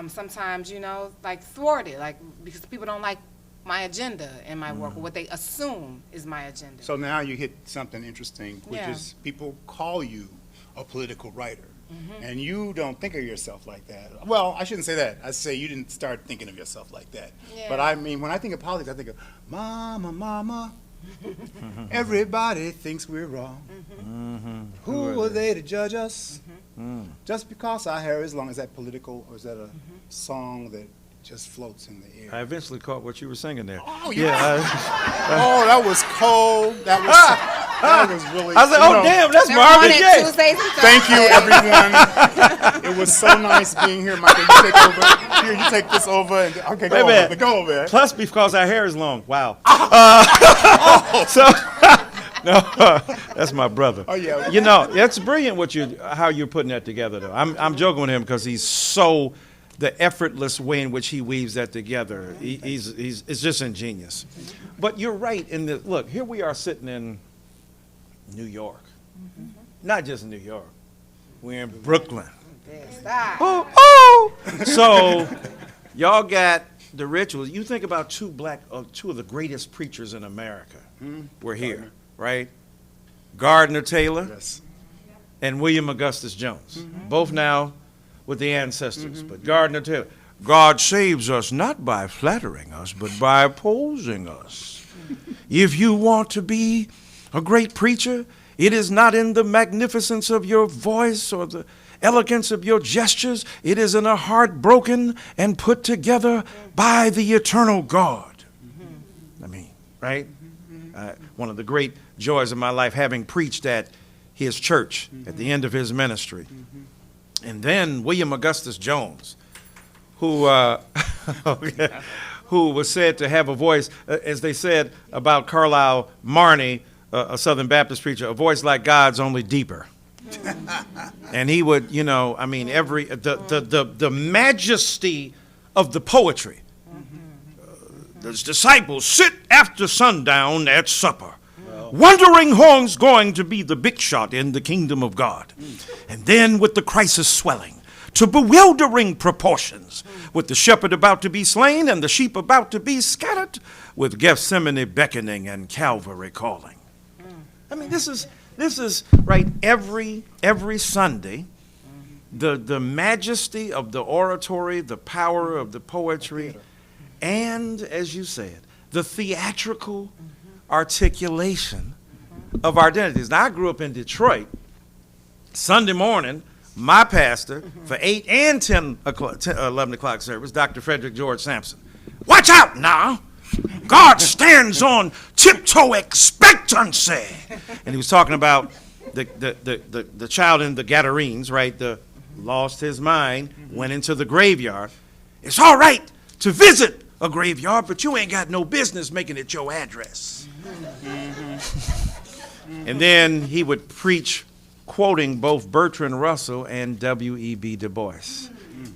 Sometimes, you know, like thwarted, like because people don't like my agenda in my work or what they assume is my agenda. So now you hit something interesting, which Yeah. is people call you a political writer. And you don't think of yourself like that. Well, I shouldn't say that. I say you didn't start thinking of yourself like that. Yeah. But I mean, when I think of politics, I think of mama, mama. Everybody thinks we're wrong. Who are they to judge us? Just because our hair is long. Is that political, or is that a song that just floats in the air? I eventually caught what you were singing there. Oh, yeah. Oh, that was cold. That was really. I was like, you oh, know, damn, that's They're Marvin on it Gaye. Tuesdays and Thank you, Thursdays. everyone. It was so nice being here, Michael. You take over. Here, you take this over. And, okay, Wait a minute. go over. Plus, because our hair is long. Wow. So, no, that's my brother. Oh, yeah. You know, it's brilliant how you're putting that together, though. I'm joking with him because he's so, the effortless way in which he weaves that together. It's just ingenious. But you're right in the, look, here we are sitting in New York. Not just New York. We're in Brooklyn. Oh. So, y'all got the rituals. You think about two of the greatest preachers in America. We're here, right? Gardner Taylor Yes. and William Augustus Jones. Both now with the ancestors. But Gardner Taylor, God saves us not by flattering us, but by opposing us. If you want to be a great preacher, it is not in the magnificence of your voice or the elegance of your gestures. It is in a heart broken and put together by the eternal God. I mean, right? One of the great joys of my life, having preached at his church at the end of his ministry. And then William Augustus Jones, who was said to have a voice, as they said about Carlisle Marney, a Southern Baptist preacher, a voice like God's, only deeper. And he would, you know, I mean, the majesty of the poetry. The disciples sit after sundown at supper, wondering who's going to be the big shot in the kingdom of God. And then with the crisis swelling to bewildering proportions, with the shepherd about to be slain and the sheep about to be scattered, with Gethsemane beckoning and Calvary calling. I mean, this is right, every Sunday, the majesty of the oratory, the power of the poetry, and, as you said, the theatrical articulation of our identities. Now, I grew up in Detroit. Sunday morning, my pastor, for 8 and 11 o'clock service, Dr. Frederick George Sampson. Watch out now! God stands on tiptoe expectancy. And he was talking about the child in the Gadarenes, right? Lost his mind, went into the graveyard. It's all right to visit a graveyard, but you ain't got no business making it your address. And then he would preach quoting both Bertrand Russell and W.E.B. Du Bois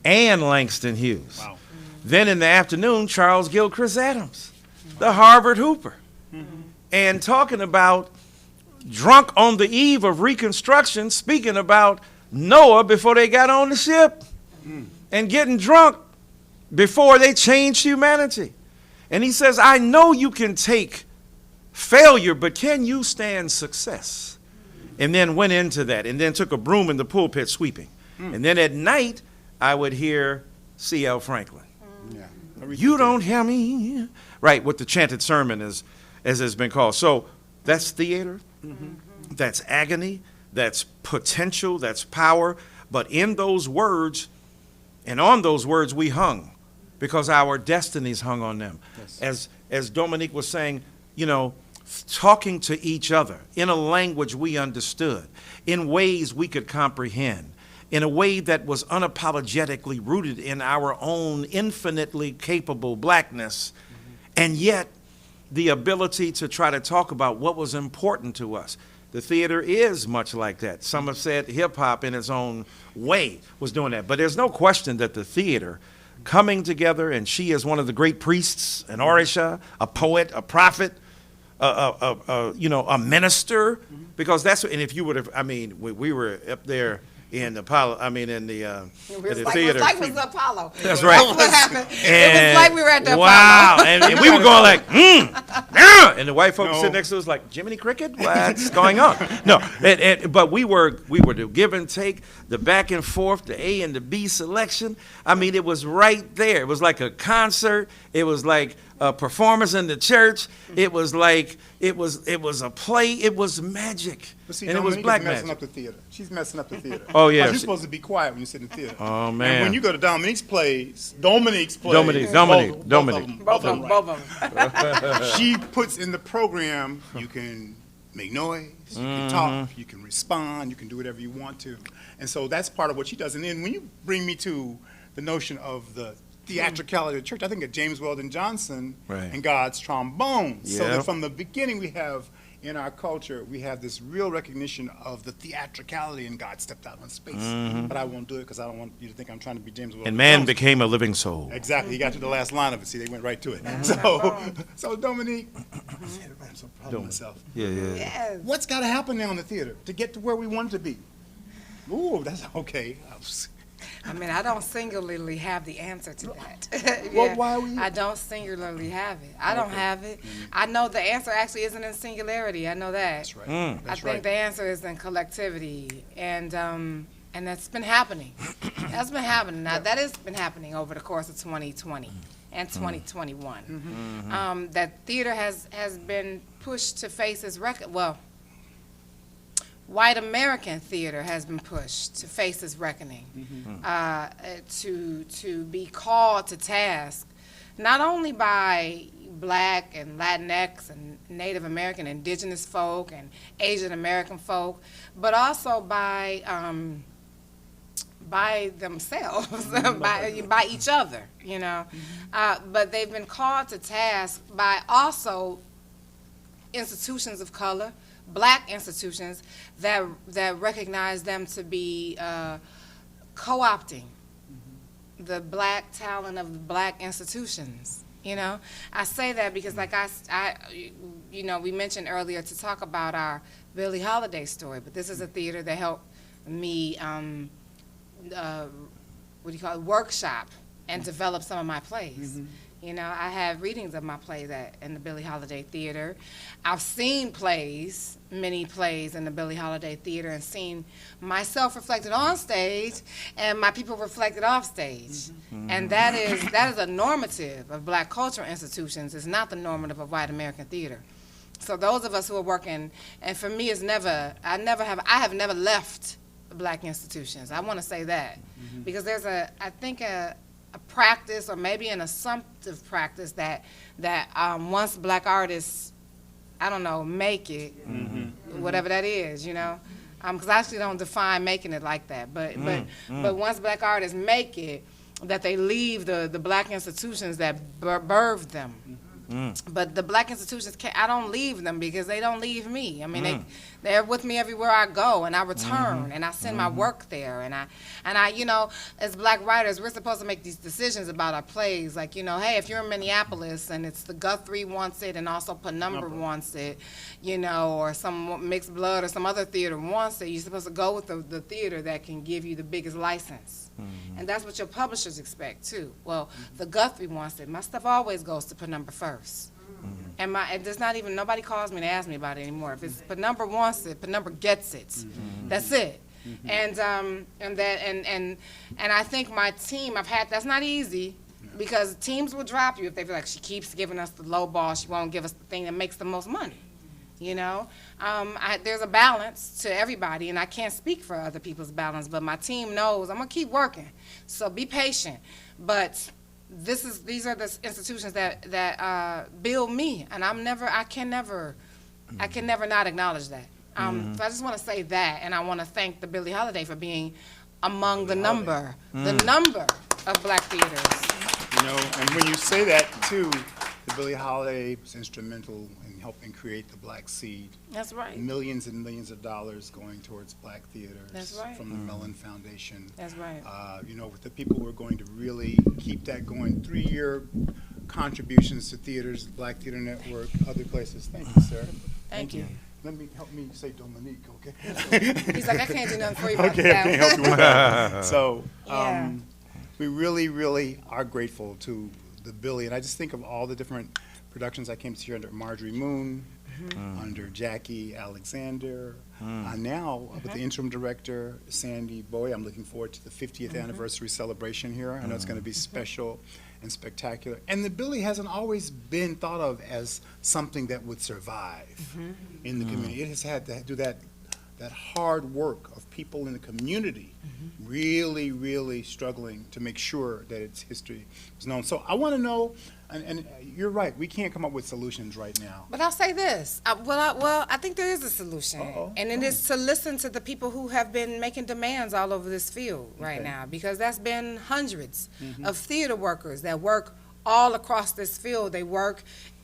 and Langston Hughes. Wow. Then in the afternoon, Charles Gilchrist Adams, the Harvard Hooper, and talking about drunk on the eve of Reconstruction, speaking about Noah before they got on the ship and getting drunk before they changed humanity. And he says, I know you can take failure, but can you stand success? And then went into that, and then took a broom in the pulpit sweeping. And then at night, I would hear C.L. Franklin. Yeah. You don't hear me. Right, with the chanted sermon, as has been called. So that's theater, that's agony, that's potential, that's power. But in those words, and on those words, we hung, because our destinies hung on them. Yes. As Dominique was saying, you know, talking to each other in a language we understood, in ways we could comprehend, in a way that was unapologetically rooted in our own infinitely capable blackness, and yet the ability to try to talk about what was important to us. The theater is much like that. Some have said hip-hop in its own way was doing that. But there's no question that the theater coming together, and she is one of the great priests, an orisha, a poet, a prophet, a minister, because that's, and if you would have, I mean, we were up there in Apollo, I mean, in the theater. It was like it was Apollo. That's right. That's what happened. It was like we were at the wow. Apollo. And we were going like, yeah. And the white folks sitting next to us like, Jiminy Cricket, what's going on? No, but we were the give and take, the back and forth, the A and the B selection. I mean, it was right there. It was like a concert. It was like a performance in the church. It was like, it was a play. It was magic. But see, and it was Dominique black is messing magic. up the theater. She's messing up the theater. Oh, yeah. You're supposed to be quiet when you sit in the theater. Oh, And man. when you go to Dominique. Dominique. Both of them. Both. She puts in the program, you can make noise, you can talk, you can respond, you can do whatever you want to. And so that's part of what she does. And then when you bring me to the notion of the theatricality of the church, I think of James Weldon Johnson and God's Trombone. So that from the beginning we have, in our culture, we have this real recognition of the theatricality, and God stepped out on space. But I won't do it because I don't want you to think I'm trying to be James Weldon And man Johnson. became a living soul. Exactly. He got to the last line of it. See, they went right to it. So Dominique, I'm so proud of myself. Yeah. Yes. What's got to happen now in the theater to get to where we want to be? Ooh, that's okay. I mean, I don't singularly have the answer to that. Well, why are we here? I don't singularly have it. I don't have it. I know the answer actually isn't in singularity. I know that. That's right. I think the answer is in collectivity, and that's been happening. That's been happening. Now, that has been happening over the course of 2020 and 2021. That theater has been pushed to face its white American theater has been pushed to face its reckoning, to be called to task, not only by Black and Latinx and Native American, indigenous folk and Asian American folk, but also by themselves, by each other, you know. But they've been called to task by also institutions of color, Black institutions that recognize them to be co-opting the Black talent of the Black institutions. You know, I say that because, like we mentioned earlier to talk about our Billie Holiday story, but this is a theater that helped me, workshop and develop some of my plays. You know, I have readings of my plays in the Billie Holiday Theater. I've seen many plays in the Billie Holiday Theater, and seen myself reflected on stage and my people reflected off stage. And that is a normative of Black cultural institutions. It's not the normative of white American theater. So those of us who are working, and for me, I have never left Black institutions. I want to say that because there's a practice, or maybe an assumptive practice, that once Black artists, I don't know, make it, whatever that is, you know, because I actually don't define making it like that, but once Black artists make it, that they leave the black institutions that birthed them. But the black institutions, I don't leave them because they don't leave me. I mean, they're with me everywhere I go, and I return, and I send my work there, and I, you know, as black writers, we're supposed to make these decisions about our plays. Like, you know, hey, if you're in Minneapolis and it's the Guthrie wants it, and also Penumbra wants it, you know, or some Mixed Blood or some other theater wants it, you're supposed to go with the theater that can give you the biggest license. And that's what your publishers expect too. Well, the Guthrie wants it. My stuff always goes to Penumbra first. And there's not even, nobody calls me to ask me about it anymore. If it's Penumbra wants it, Penumbra gets it. That's it. And I think my team, that's not easy, because teams will drop you if they feel like she keeps giving us the low ball, she won't give us the thing that makes the most money. You know, there's a balance to everybody, and I can't speak for other people's balance, but my team knows I'm gonna keep working. So be patient. But these are the institutions that build me, and I can never not acknowledge that. So I just want to say that, and I want to thank the Billie Holiday for being among the number of black theaters. You know, and when you say that too, the Billie Holiday was instrumental in helping create the Black Seed. That's right. Millions and millions of dollars going towards black theaters. That's right. From the Mellon Foundation. That's right. You know, with the people who are going to really keep that going, 3-year contributions to theaters, Black Theater Network, other places. Thank you, sir. Thank you. Help me say Dominique, okay? He's like, I can't do nothing for you about Okay, I can't help you with that. So, Yeah. we really, really are grateful to the Billie, and I just think of all the different productions I came to see under Marjorie Moon, under Jackie Alexander, now with the interim director, Sandy Bowie. I'm looking forward to the 50th anniversary celebration here. I know it's going to be special and spectacular. And the Billie hasn't always been thought of as something that would survive in the community. It has had to do that hard work of people in the community really, really struggling to make sure that its history is known. So I want to know, and you're right, we can't come up with solutions right now. But I'll say this. I think there is a solution. And it is to listen to the people who have been making demands all over this field right now, because that's been hundreds of theater workers that work all across this field. They work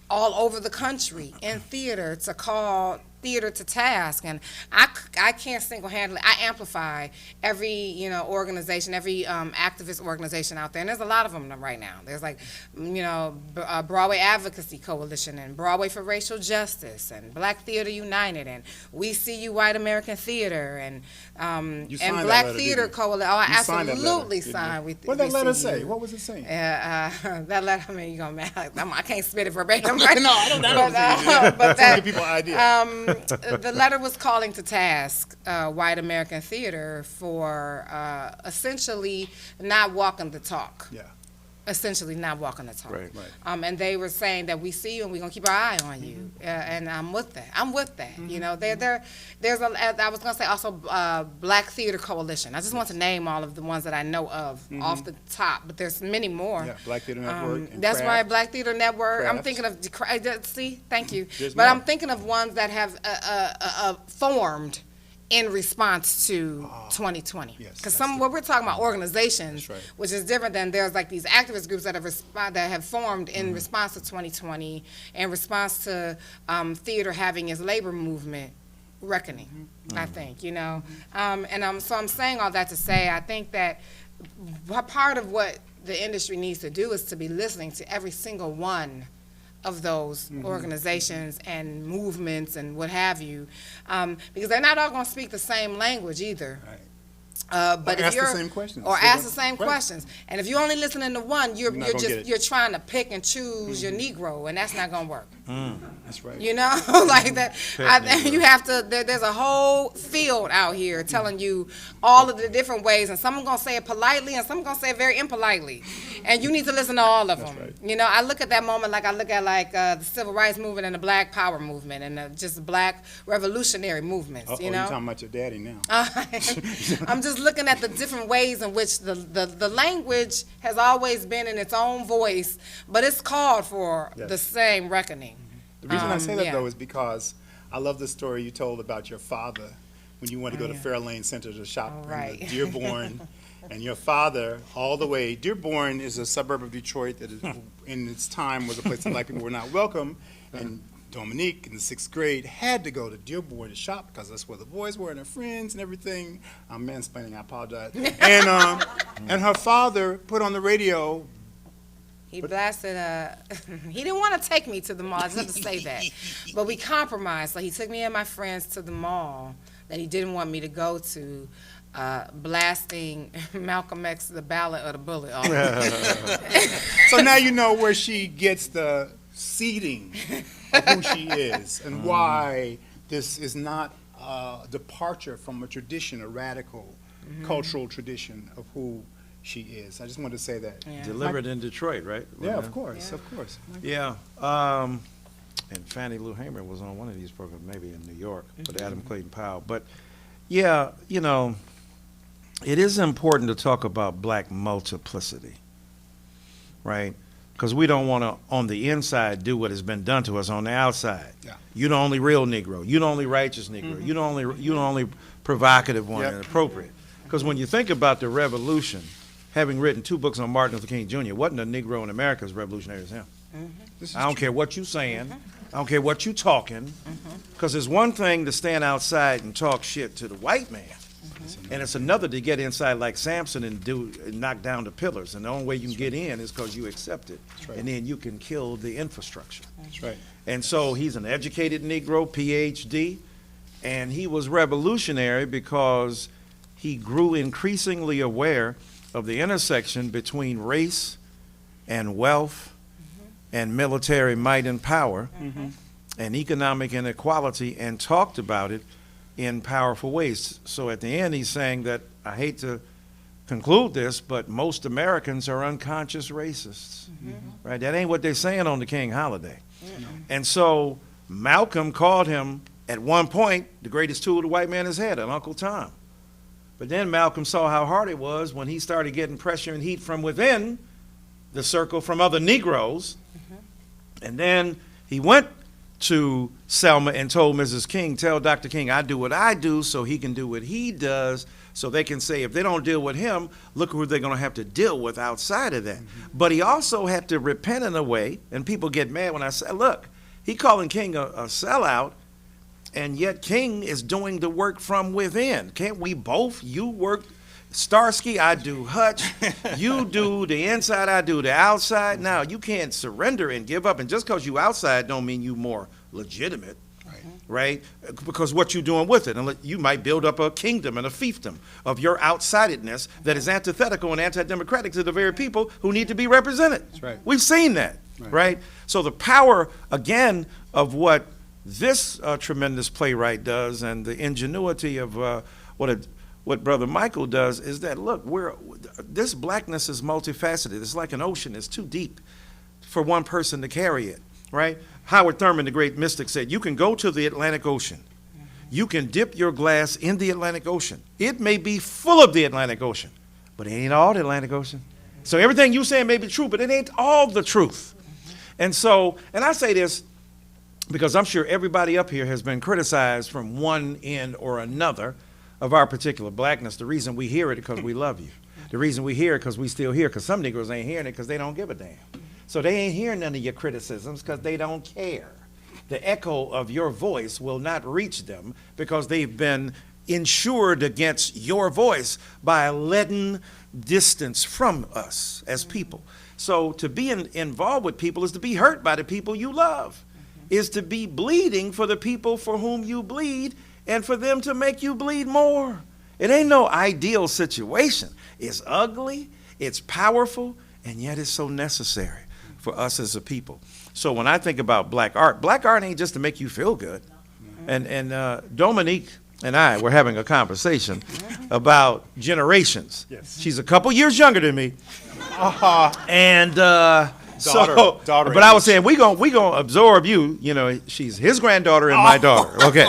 all over the country in theater to call theater to task, and I can't single-handedly, I amplify every, organization, every activist organization out there, and there's a lot of them right now. There's like, Broadway Advocacy Coalition, and Broadway for Racial Justice, and Black Theater United, and We See You White American Theater, and Black Theater Coalition. Oh, I absolutely signed with. What did that letter say? What was it saying? That letter, I mean, you're gonna I can't spit it verbatim, right? No, I don't. But that, give people an idea. The letter was calling to task white American theater for essentially not walking the talk. Yeah. Essentially not walking the talk. Right. And they were saying that we see you and we're gonna keep our eye on you. And I'm with that. There's I was gonna say also Black Theater Coalition. I just want to name all of the ones that I know of off the top, but there's many more. Yeah, Black Theater Network. And that's Craft. right, Black Theater Network. Craft. I'm thinking of thank you. There's But more. I'm thinking of ones that have formed in response to 2020. Yes, Because that's what we're talking about organizations, That's right. which is different than there's like these activist groups that have formed in response to 2020, in response to theater having its labor movement reckoning, I think, so I'm saying all that to say, I think that part of what the industry needs to do is to be listening to every single one of those organizations and movements and what have you, because they're not all going to speak the same language either. Right. But or if ask you're the same questions. or ask the same questions, and if you're only listening to one, you're not gonna get it. you're trying to pick and choose your Negro, and that's not going to work. That's right. Like that. You have to. There's a whole field out here telling you all of the different ways, and some are gonna say it politely, and some are gonna say it very impolitely, and you need to listen to all of them. Right. I look at that moment like I look at the Civil Rights Movement and the Black Power Movement and just Black revolutionary movements. You're talking about your daddy now. I'm just looking at the different ways in which the language has always been in its own voice, but it's called for the same reckoning. The reason I say that, though, is because I love the story you told about your father when you wanted to go to Fairlane Center to shop in the Dearborn And your father, all the way, Dearborn is a suburb of Detroit that is, in its time was a place that black people were not welcome. And Dominique, in the 6th grade, had to go to Dearborn to shop because that's where the boys were and their friends and everything. I'm mansplaining, I apologize. And her father put on the radio. He blasted, he didn't want to take me to the mall, I just have to say that. But we compromised, so he took me and my friends to the mall that he didn't want me to go to, blasting Malcolm X, The Ballad of the Bullet. So now you know where she gets the seeding of who she is and why this is not a departure from a tradition, a radical cultural tradition of who she is. I just wanted to say that. Yeah. Delivered in Detroit, right? Yeah, of course, Yeah. of course. Yeah. And Fannie Lou Hamer was on one of these programs, maybe in New York, with Adam Clayton Powell. But yeah, you know, it is important to talk about black multiplicity, right? Because we don't want to, on the inside, do what has been done to us on the outside. Yeah. You're the only real Negro. You're the only righteous Negro. You're the only provocative one Yep. and appropriate. Because when you think about the revolution, having written 2 books on Martin Luther King Jr., wasn't a Negro in America as revolutionary as him. This is I don't care what you saying. I don't care what you talking. Because it's one thing to stand outside and talk shit to the white man. And it's another to get inside like Samson and knock down the pillars. And the only way you can get in is because you accept it. right. And then you can kill the infrastructure. That's right. And so he's an educated Negro, PhD, and he was revolutionary because he grew increasingly aware of the intersection between race and wealth and military might and power and economic inequality, and talked about it in powerful ways. So at the end, he's saying that, I hate to conclude this, but most Americans are unconscious racists, right? That ain't what they're saying on the King holiday. And so Malcolm called him, at one point, the greatest tool the white man has had, an Uncle Tom. But then Malcolm saw how hard it was when he started getting pressure and heat from within the circle from other Negroes. And then he went to Selma and told Mrs. King, tell Dr. King I do what I do so he can do what he does, so they can say if they don't deal with him, look who they're going to have to deal with outside of that. But he also had to repent in a way, and people get mad when I say, look, he calling King a sellout, and yet King is doing the work from within. Can't we both? You work Starsky, I do Hutch. You do the inside, I do the outside. Now, you can't surrender and give up. And just because you outside don't mean you more legitimate, right? Because what you're doing with it. And you might build up a kingdom and a fiefdom of your outsidedness that is antithetical and anti-democratic to the very people who need to be represented. That's right. We've seen that, right? So the power, again, of what this tremendous playwright does and the ingenuity of what Brother Michael does is that, look, this blackness is multifaceted. It's like an ocean. It's too deep for one person to carry it, right? Howard Thurman, the great mystic, said, you can go to the Atlantic Ocean. You can dip your glass in the Atlantic Ocean. It may be full of the Atlantic Ocean, but it ain't all the Atlantic Ocean. So everything you saying may be true, but it ain't all the truth. And so, and I say this because I'm sure everybody up here has been criticized from one end or another of our particular blackness. The reason we hear it is because we love you. The reason we hear it because we still hear, because some Negroes ain't hearing it because they don't give a damn. So they ain't hearing none of your criticisms because they don't care. The echo of your voice will not reach them because they've been insured against your voice by a leaden distance from us as people. So to be involved with people is to be hurt by the people you love, is to be bleeding for the people for whom you bleed, and for them to make you bleed more. It ain't no ideal situation. It's ugly, it's powerful, and yet it's so necessary for us as a people. So when I think about black art ain't just to make you feel good. And Dominique and I were having a conversation about generations. Yes. She's a couple years younger than me. And Daughter but I was saying we gonna absorb you. You know, she's his granddaughter and my daughter. Okay,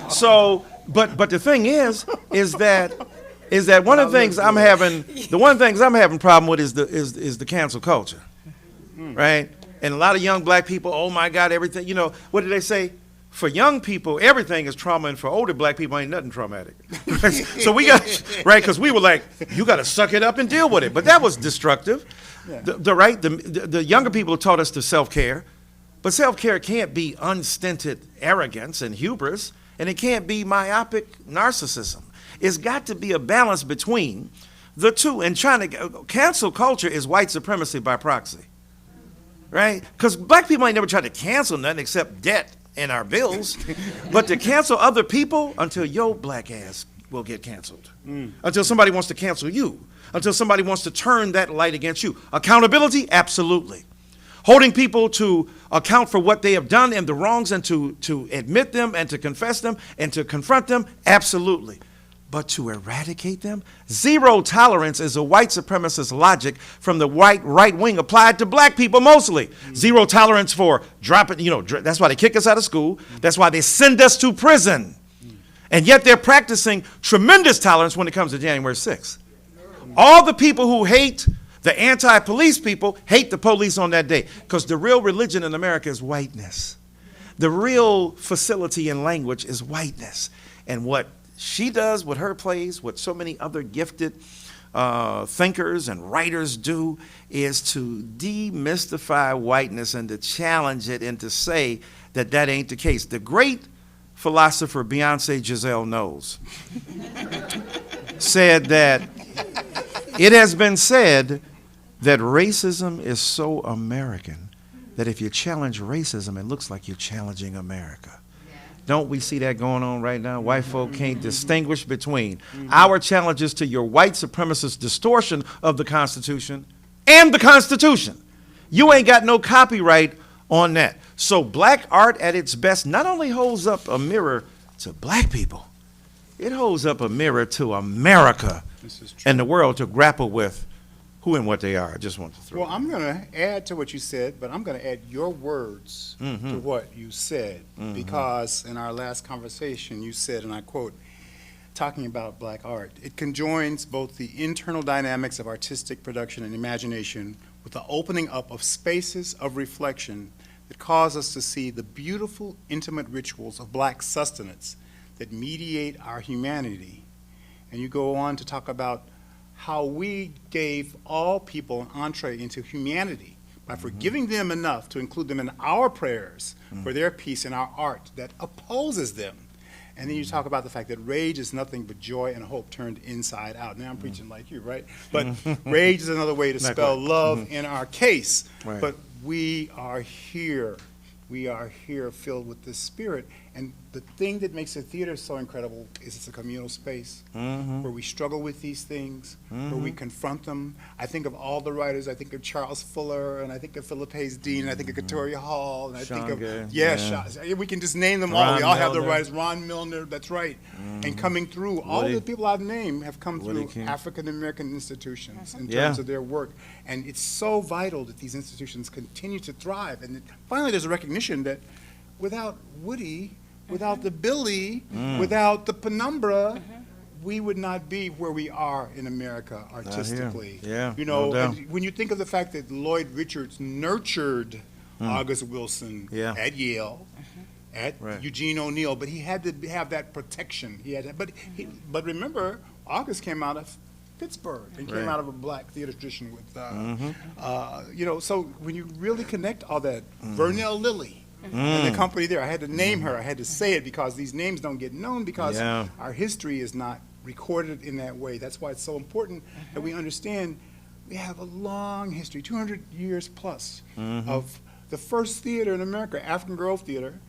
so but the thing is that one of the things I'm having problem with is the cancel culture, right? And a lot of young black people, oh my God, everything. You know, what do they say? for young people, everything is trauma, and for older black people, ain't nothing traumatic. So we got, right, because we were like, you got to suck it up and deal with it. But that was destructive. Yeah. The younger people taught us to self-care, but self-care can't be unstinted arrogance and hubris, and it can't be myopic narcissism. It's got to be a balance between the two. And trying to cancel culture is white supremacy by proxy, right? Because black people ain't never tried to cancel nothing except debt and our bills, but to cancel other people until your black ass will get canceled, until somebody wants to cancel you, until somebody wants to turn that light against you. Accountability, absolutely. Holding people to account for what they have done and the wrongs, and to admit them and to confess them and to confront them, absolutely. But to eradicate them, zero tolerance is a white supremacist logic from the white right wing applied to black people mostly. Zero tolerance for dropping, that's why they kick us out of school. That's why they send us to prison. And yet they're practicing tremendous tolerance when it comes to January 6th. All the people who hate the anti-police people hate the police on that day, because the real religion in America is whiteness. The real facility in language is whiteness. And what she does with her plays, what so many other gifted thinkers and writers do, is to demystify whiteness and to challenge it and to say that that ain't the case. The great philosopher Beyonce Giselle Knowles said that it has been said that racism is so American that if you challenge racism, it looks like you're challenging America. Don't we see that going on right now? White folk can't distinguish between our challenges to your white supremacist distortion of the Constitution and the Constitution. You ain't got no copyright on that. So black art at its best not only holds up a mirror to black people, it holds up a mirror to America and the world to grapple with who and what they are. I just want to throw. Well, I'm going to add to what you said, but I'm going to add your words to what you said, because in our last conversation you said, and I quote, talking about black art, it conjoins both the internal dynamics of artistic production and imagination with the opening up of spaces of reflection that cause us to see the beautiful, intimate rituals of black sustenance that mediate our humanity. And you go on to talk about how we gave all people an entree into humanity by forgiving them enough to include them in our prayers for their peace and our art that opposes them. And then you talk about the fact that rage is nothing but joy and hope turned inside out. Now I'm preaching like you, right? But rage is another way to spell love in our case. Right. But we are here. We are here filled with this spirit. And the thing that makes the theater so incredible is it's a communal space where we struggle with these things, where we confront them. I think of all the writers. I think of Charles Fuller, and I think of Philip Hayes Dean, and I think of Katoria Hall, and I think of, we can just name them all. We all have the writers. Ron Milner, that's right. And coming through, all of the people I've named have come through African-American institutions in terms of their work. And it's so vital that these institutions continue to thrive. And finally, there's a recognition that without Woody, without the Billy, without the penumbra, we would not be where we are in America artistically. And when you think of the fact that Lloyd Richards nurtured August Wilson at Yale, at Eugene O'Neill, but he had to have that protection. But remember, August came out of Pittsburgh and came out of a black theater tradition with, so when you really connect all that, Vernell Lilly, and the company there. I had to name her. I had to say it because these names don't get known because our history is not recorded in that way. That's why it's so important that we understand we have a long history, 200 years plus, of the first theater in America, African Grove Theater.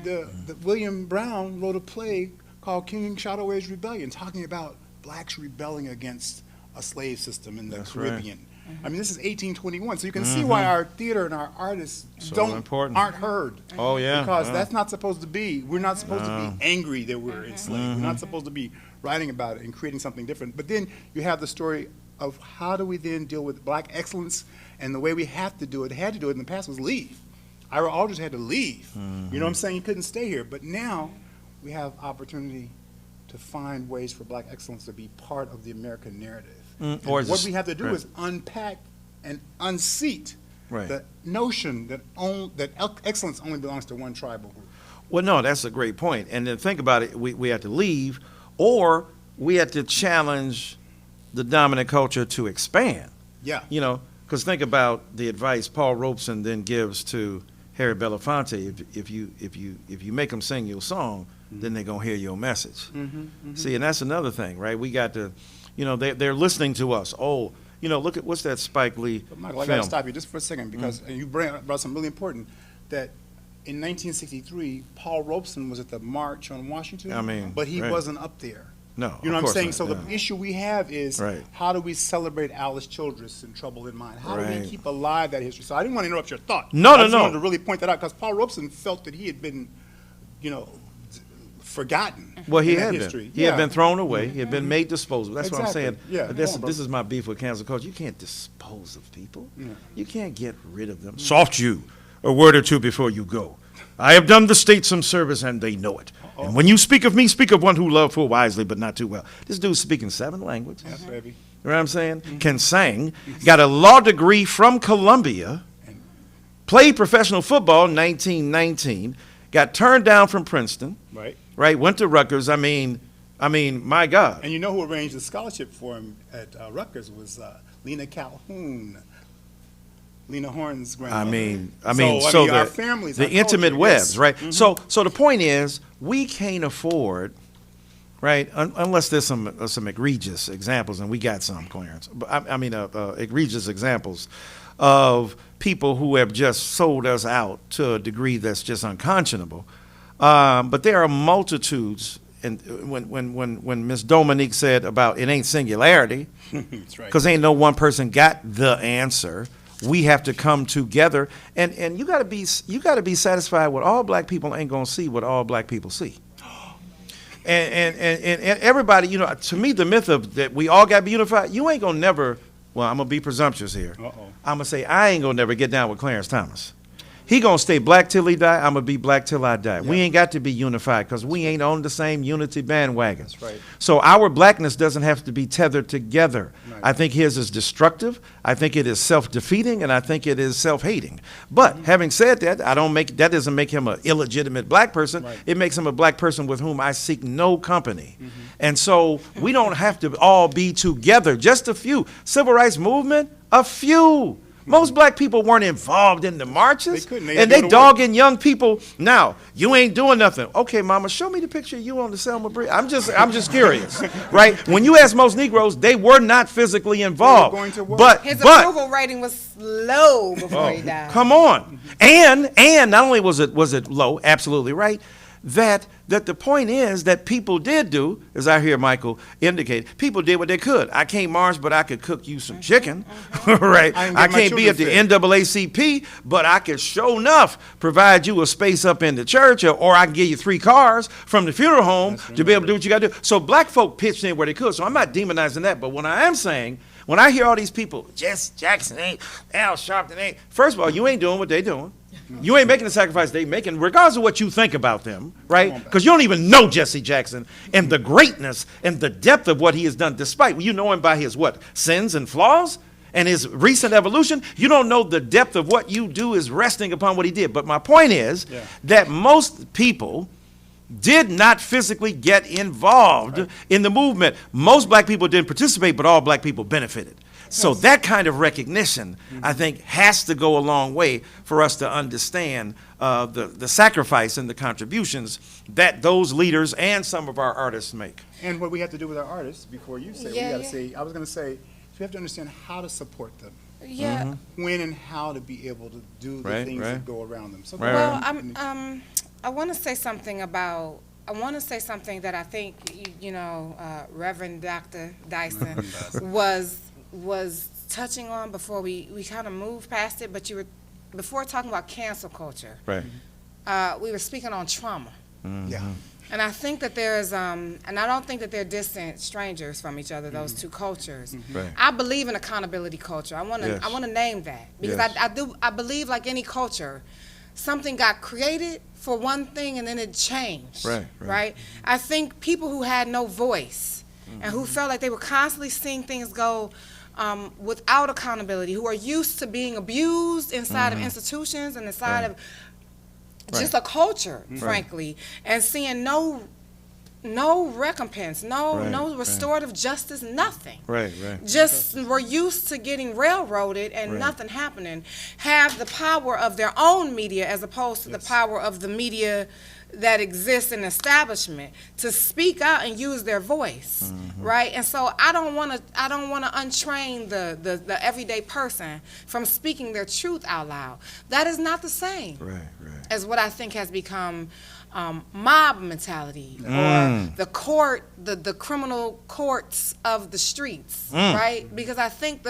The William Brown wrote a play called King Shadoway's Rebellion, talking about blacks rebelling against a slave system in the Caribbean. I mean, this is 1821, so you can see why our theater and our artists aren't heard. Oh, yeah. Because that's not supposed to be. We're not supposed to be angry that we're enslaved. We're not supposed to be writing about it and creating something different. But then you have the story of how do we then deal with black excellence, and the way we had to do it in the past was leave. Ira Aldridge had to leave. You know what I'm saying? He couldn't stay here. But now we have opportunity to find ways for black excellence to be part of the American narrative. What we have to do is unpack and unseat the notion that excellence only belongs to one tribal group. Well, no, that's a great point. And then think about it, we had to leave, or we had to challenge the dominant culture to expand. Yeah. You know, because think about the advice Paul Robeson then gives to Harry Belafonte. If you make them sing your song, then they're going to hear your message. See, and that's another thing, right? We got to, you know, they're listening to us. Oh, you know, look at, what's that Spike Lee But Michael, I film? got to stop you just for a second because you brought something really important, that in 1963, Paul Robeson was at the March on Washington, I mean, but he right. wasn't up there. No, You know of what I'm course saying? not, So no. the issue we have is Right. how do we celebrate Alice Childress and Trouble in Mind? How do Right. we keep alive that history? So I didn't want to interrupt your thought. No, I no, just no. wanted to really point that out because Paul Robeson felt that he had been, you know, forgotten. Well, he in that had history. been. He had been thrown away. He had been made disposable. That's what I'm saying. Exactly. Yeah, This, come on, bro. this is my beef with cancel culture. You can't dispose of people. Yeah. You can't get rid of them. Soft you. A word or two before you go. I have done the state some service, and they know it. And when you speak of me, speak of one who loved full wisely, but not too well. This dude's speaking 7 languages. Yes, baby. You know what I'm saying? Can sing. Got a law degree from Columbia. Played professional football in 1919. Got turned down from Princeton. Right. Right? Went to Rutgers. I mean, my God. And you know who arranged the scholarship for him at Rutgers was Lena Calhoun, Lena Horne's grandmother. So our families, the our intimate culture, webs, yes. right? So the point is, we can't afford, right? Unless there's some egregious examples, and we got some, Clarence. But egregious examples of people who have just sold us out to a degree that's just unconscionable. But there are multitudes, and when Miss Dominique said about it ain't singularity, That's right. because ain't no one person got the answer. We have to come together, and you got to be satisfied with all black people ain't gonna see what all black people see. And everybody, you know, to me, the myth of that we all got to be unified, you ain't gonna never. Well, I'm gonna be presumptuous here. I'm gonna say I ain't gonna never get down with Clarence Thomas. He gonna stay black till he die. I'm gonna be black till I die. We ain't got to be unified because we ain't on the same unity bandwagon. That's right. So our blackness doesn't have to be tethered together. Right. I think his is destructive. I think it is self-defeating, and I think it is self-hating. But having said that, that doesn't make him an illegitimate black person. Right. It makes him a black person with whom I seek no company. And so we don't have to all be together. Just a few. Civil rights movement, a few. Most black people weren't involved in the marches. They couldn't. They And had to they go to work. dogging young people. Now, you ain't doing nothing. Okay, mama, show me the picture of you on the Selma Bridge. I'm just curious, right? When you ask most Negroes, they were not physically involved. going to work. But His approval rating was low before he died. come on. And not only was it low, absolutely right, that the point is that people did do, as I hear Michael indicate, people did what they could. I can't march, but I could cook you some chicken, right? I can get I my can't be at the children NAACP, but I could sure enough provide you a space up in the church, or I can give you 3 cars from the funeral home to be able to do what you got to do. So black folk pitched in where they could. So I'm not demonizing that, but what I am saying, when I hear all these people, Jesse Jackson ain't, Al Sharpton ain't, first of all, you ain't doing what they doing. You ain't making the sacrifice they making, regardless of what you think about them, right? Because you don't even know Jesse Jackson and the greatness and the depth of what he has done, despite you know him by his what? Sins and flaws and his recent evolution. You don't know the depth of what you do is resting upon what he did. But my point is that most people did not physically get involved in the movement. Most black people didn't participate, but all black people benefited. So that kind of recognition, I think, has to go a long way for us to understand the sacrifice and the contributions that those leaders and some of our artists make. And what we have to do with our artists, before you say, Yeah, we got to yeah. say, I was going to say, we have to understand how to support them, Yeah. when and how to be able to do the Right, things right. that go around them. So Right, Well, right. I want to say something that I think, Reverend Dr. Dyson was touching on before we kind of moved past it, but before talking about cancel culture, Right. we were speaking on trauma. Yeah. And I think that there's, and I don't think that they're distant strangers from each other, those two cultures. Right. I believe in accountability culture. I want Yes. to name that because Yes. I believe like any culture, something got created for one thing and then it changed. Right. I think people who had no voice and who felt like they were constantly seeing things go without accountability, who are used to being abused inside of institutions and inside of just a culture, frankly, and seeing no recompense, no restorative justice, nothing. Right. Just we're used to getting railroaded and nothing happening. Have the power of their own media as opposed to the power of the media that exists in establishment to speak out and use their voice, right? And so I don't want to untrain the everyday person from speaking their truth out loud. That is not the same as what I think has become mob mentality or the criminal courts of the streets, right? Because I think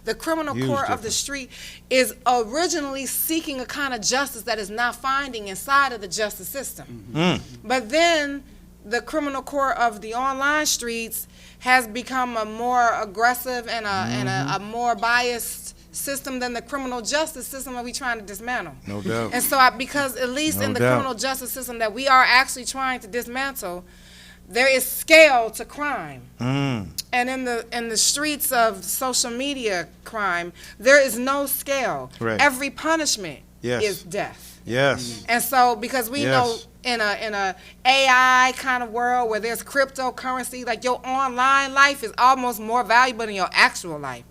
the criminal court of the street is originally seeking a kind of justice that is not finding inside of the justice system. But then the criminal court of the online streets has become a more aggressive and a more biased system than the criminal justice system that we're trying to dismantle. No doubt. And so because at least in the criminal justice system that we are actually trying to dismantle, there is scale to crime. And in the streets of social media crime, there is no scale. Every punishment is death. And so because we know in a AI kind of world where there's cryptocurrency, like your online life is almost more valuable than your actual life.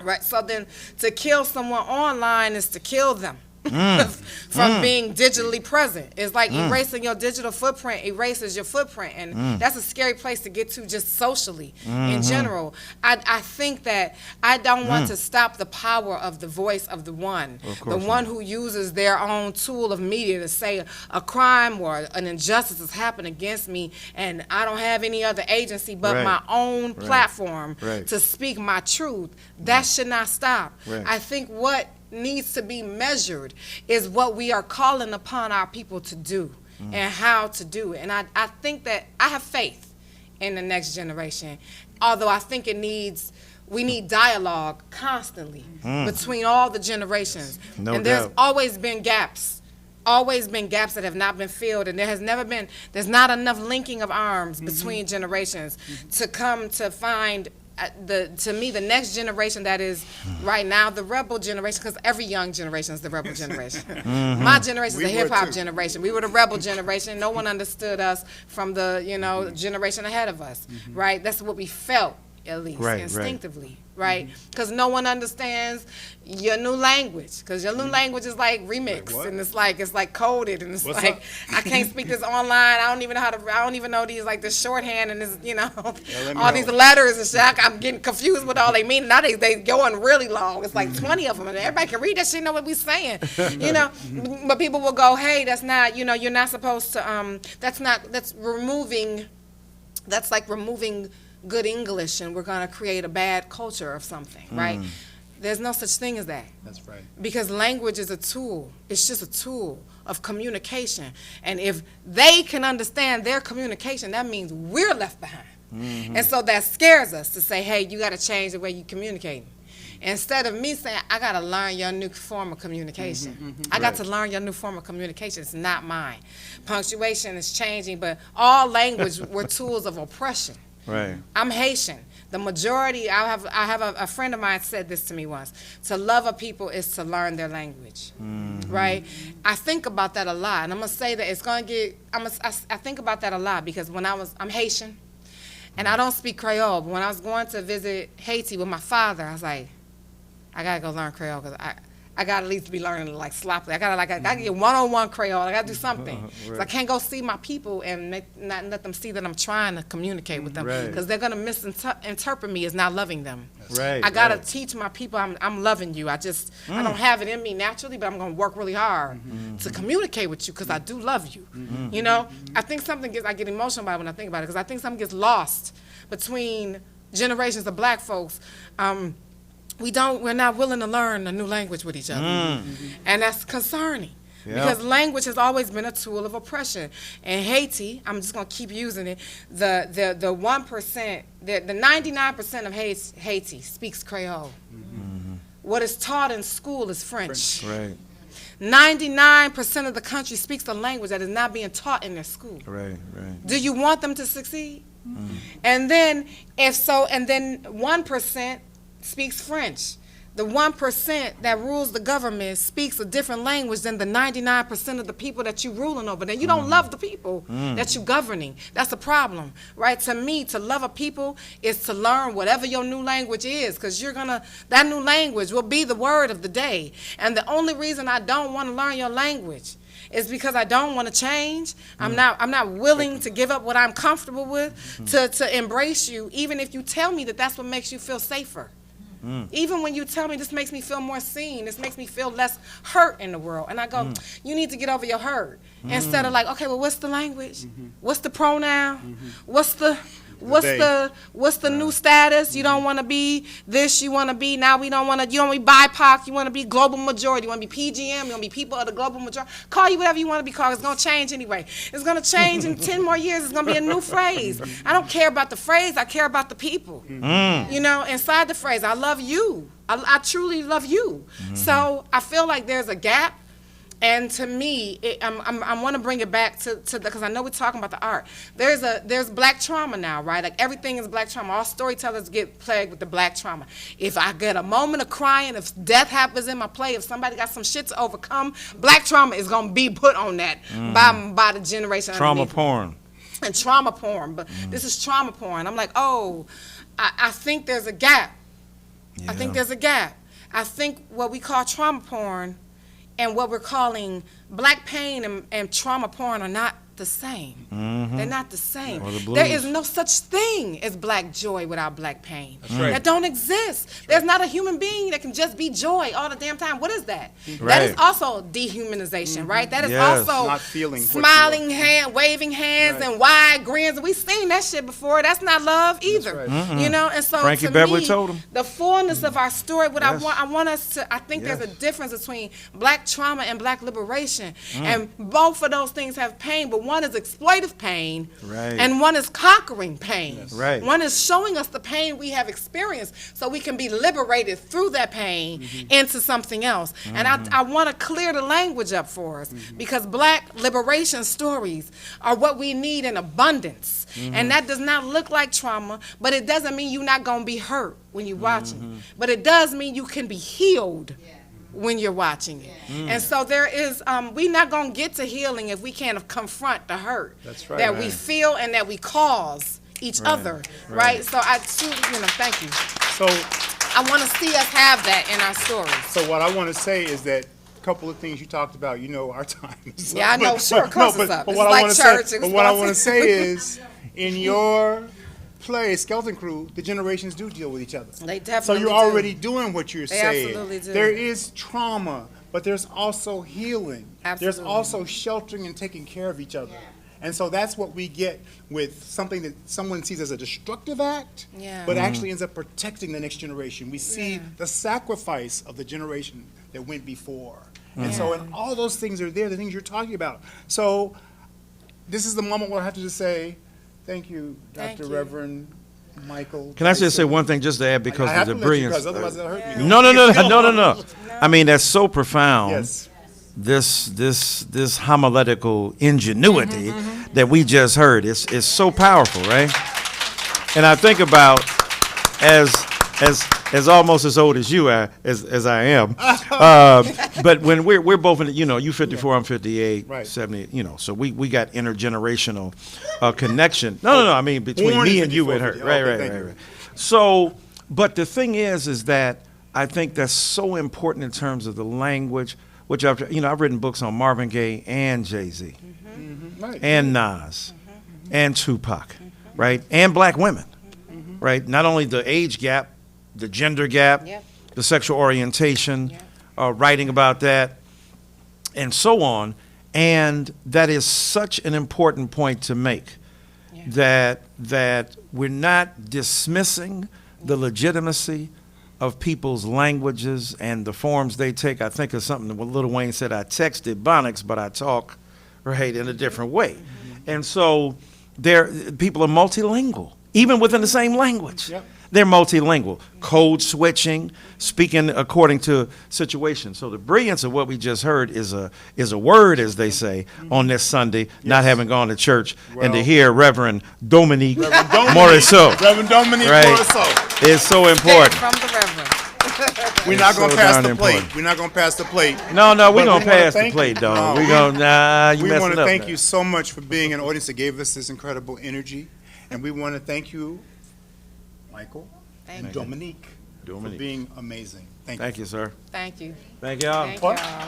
Right, so then to kill someone online is to kill them from being digitally present. It's like erasing your digital footprint erases your footprint, and that's a scary place to get to just socially in general. I think that I don't want to stop the power of the voice of the one who uses their own tool of media to say a crime or an injustice has happened against me, and I don't have any other agency but my own platform to speak my truth. That should not stop. I think what needs to be measured is what we are calling upon our people to do and how to do it. And I think that I have faith in the next generation, although I think we need dialogue constantly between all the generations. And there's always been gaps that have not been filled, and there's not enough linking of arms between generations to come to find to me, the next generation that is right now the rebel generation, because every young generation is the rebel generation. My generation is the hip hop generation. We were the rebel generation. No one understood us from the generation ahead of us, right? That's what we felt, at least instinctively, right? Because no one understands your new language, because your new language is like remixed, and it's like coded, and it's like I can't speak this online. I don't even know these like this shorthand and this all these letters and shit. I'm getting confused with all they mean. Now they going really long. It's like 20 of them, and everybody can read that shit, know what we saying, But people will go, hey, that's not, you're not supposed to. That's like removing good English, and we're going to create a bad culture of something, right? There's no such thing as that. That's right. Because language is a tool. It's just a tool of communication. And if they can understand their communication, that means we're left behind. And so that scares us to say, hey, you got to change the way you communicate. Instead of me saying, I got to learn your new form of communication. I got to learn your new form of communication. It's not mine. Punctuation is changing, but all language were tools of oppression. Right. I'm Haitian. The majority, I have a friend of mine said this to me once. To love a people is to learn their language, right? I think about that a lot, and I'm gonna say that it's gonna get. I think about that a lot because I'm Haitian, and I don't speak Creole. But when I was going to visit Haiti with my father, I was like, I gotta go learn Creole because I gotta at least be learning like sloppily. I gotta get one-on-one Creole. I gotta do something. So I can't go see my people and not let them see that I'm trying to communicate with them because they're gonna misinterpret me as not loving them. I gotta teach my people I'm loving you. I don't have it in me naturally, but I'm gonna work really hard to communicate with you because I do love you. I think I get emotional about it when I think about it because I think something gets lost between generations of black folks. We're not willing to learn a new language with each other. And that's concerning because language has always been a tool of oppression. And Haiti, I'm just going to keep using it, the 1%, the 99% of Haiti speaks Creole. What is taught in school is French. 99% of the country speaks the language that is not being taught in their school. Do you want them to succeed? And then 1% speaks French. the 1% that rules the government speaks a different language than the 99% of the people that you ruling over. Then you don't love the people that you governing. That's a problem, right? To me, to love a people is to learn whatever your new language is, because that new language will be the word of the day. And the only reason I don't want to learn your language is because I don't want to change. I'm not willing to give up what I'm comfortable with to embrace you, even if you tell me that that's what makes you feel safer. Even when you tell me this makes me feel more seen, this makes me feel less hurt in the world. And I go, you need to get over your hurt. Instead of like, okay, well, what's the language? What's the pronoun? What's the new status? You don't want to be this, you want to be, now we don't want to, you don't want to be BIPOC, you want to be global majority, you want to be PGM, you want to be people of the global majority. Call you whatever you want to be called. It's going to change anyway. It's going to change in 10 more years. It's going to be a new phrase. I don't care about the phrase. I care about the people. You know, inside the phrase, I love you. I truly love you. So I feel like there's a gap. And to me, I want to bring it back to the, because I know we're talking about the art. There's black trauma now, right? Like everything is black trauma. All storytellers get plagued with the black trauma. If I get a moment of crying, if death happens in my play, if somebody got some shit to overcome, black trauma is going to be put on that by the generation. Trauma porn. And trauma porn, but this is trauma porn. I'm like, oh, I think there's a gap. Yeah. I think there's a gap. I think what we call trauma porn and what we're calling black pain and trauma porn are not the same. They're not the same. Or the blues. There is no such thing as black joy without black pain. That's right. That don't exist. There's not a human being that can just be joy all the damn time. What is that? Right. That is also dehumanization, right? That is Yes. also Not feeling what you smiling hand, waving hands, Right. and wide grins. We've seen that shit before. That's not love either. right. You know, and so Frankie to Beverly me, told him. the fullness of our story, what Yes. I want us to, I think there's a Yes. difference between black trauma and black liberation. And both of those things have pain, but one is exploitive pain, Right. and one is conquering pain. Right. One is showing us the pain we have experienced so we can be liberated through that pain into something else. And I want to clear the language up for us, because black liberation stories are what we need in abundance. And that does not look like trauma, but it doesn't mean you're not going to be hurt when you're watching. But it does mean you can be healed when you're watching it. And so there is, we're not going to get to healing if we can't confront the hurt That's right. that we feel and that we cause each other, right? So I too, thank you. So, I want to see us have that in our stories. so what I want to say is that a couple of things you talked about, our time is up. Yeah, I know, sure, of course it's up. But It's what I like want to church, say, it's but what I want to responsive. say is, in your play, Skeleton Crew, the generations do deal with each other. They So definitely you're do. already doing what you're They saying. absolutely do. There is trauma, but there's also healing. There's Absolutely. also sheltering and taking care of each other. And so that's what we get with something that someone sees as a destructive act, Yeah. but actually ends up protecting the next generation. We see the sacrifice of the generation that went before. And so, and all those things are there, the things you're talking about. So this is the moment where I have to just say, thank you, Thank Dr. you. Reverend Michael. Can I just say Dyson. one thing just to add because I have of the to let you, brilliance? because otherwise it'll hurt me. No. I mean, that's so profound. Yes. This homiletical ingenuity that we just heard is so powerful, right? And I think about as almost as old as you are, as I am, but when we're both in, you 54, I'm 58, Right. 70, so we got intergenerational connection. No, I mean between Born me in and you 54, and her, 50. Okay, thank you. right. So, but the thing is that I think that's so important in terms of the language, which I've written books on Marvin Gaye and Jay-Z Right. and Nas and Tupac, right? And black women, right? Not only the age gap, the gender gap, Yep. the sexual orientation, writing about that, and so on. And that is such an important point to make, that we're not dismissing the legitimacy of people's languages and the forms they take. I think of something that Lil Wayne said, I texted Bonics, but I talk, right, in a different way. And so people are multilingual, even within the same language. Yep. They're multilingual, code switching, speaking according to situations. So the brilliance of what we just heard is a word, as they say, on this Sunday, not having gone to church, and to Well- hear Reverend Dominique Dominique. Morisseau, Reverend Dominique right, Morisseau. is so Get it important. from the Reverend. We're not gonna so pass darn the plate. important. We're not gonna pass the plate. No, we're But we gonna wanna pass the thank plate, you. dog. No, We gonna, you We messing want to up thank now. you so much for being an audience that gave us this incredible energy, and we want to thank you, Michael and Dominique, for being amazing. Thank you, sir. Thank you. Thank y'all. Thank What? y'all.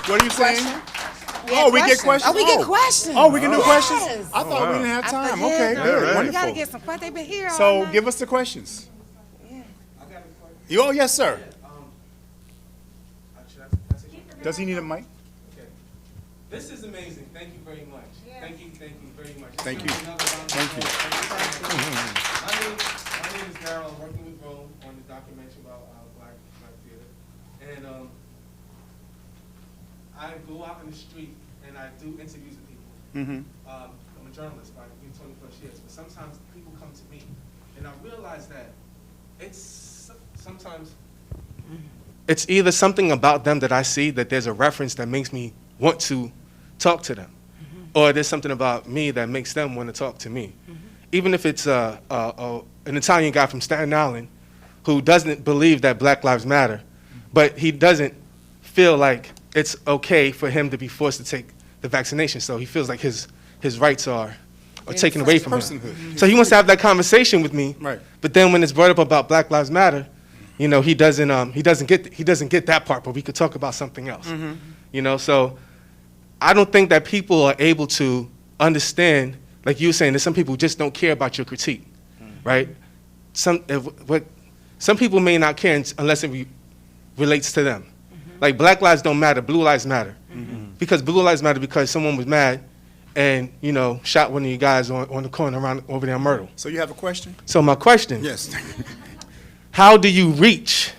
What are you saying? Yeah, Oh, we get questions. Oh, we get questions. Oh, we can do questions. Yes. I thought we didn't have time. I thought, Okay, yeah, good, we gotta wonderful. get some questions. They've been here all So night. give us the questions. Oh, yes, sir. Does he need a mic? This is amazing. Thank you very much. Thank you very much. Thank you. Another round of Thank you. applause. My name is Daryl. I'm working with Rome on the documentary about black theater. And I go out in the street and I do interviews with people. Mm-hmm. I'm a journalist by 20 plus years, but sometimes people come to me and I realize that it's sometimes it's either something about them that I see that there's a reference that makes me want to talk to them, or there's something about me that makes them want to talk to me. Even if it's an Italian guy from Staten Island who doesn't believe that Black Lives Matter, but he doesn't feel like it's okay for him to be forced to take the vaccination, so he feels like his rights are taken away from him. Personhood. So he wants to have that conversation with me, Right. but then when it's brought up about Black Lives Matter, you know, he doesn't get that part, but we could talk about something else. You know, so I don't think that people are able to understand, like you were saying, that some people just don't care about your critique, right? Some people may not care unless it relates to them. Like Black lives don't matter, blue lives matter. Because blue lives matter because someone was mad and, you know, shot one of you guys on the corner around over there in Myrtle. So you have a question? So my question, Yes. how do you reach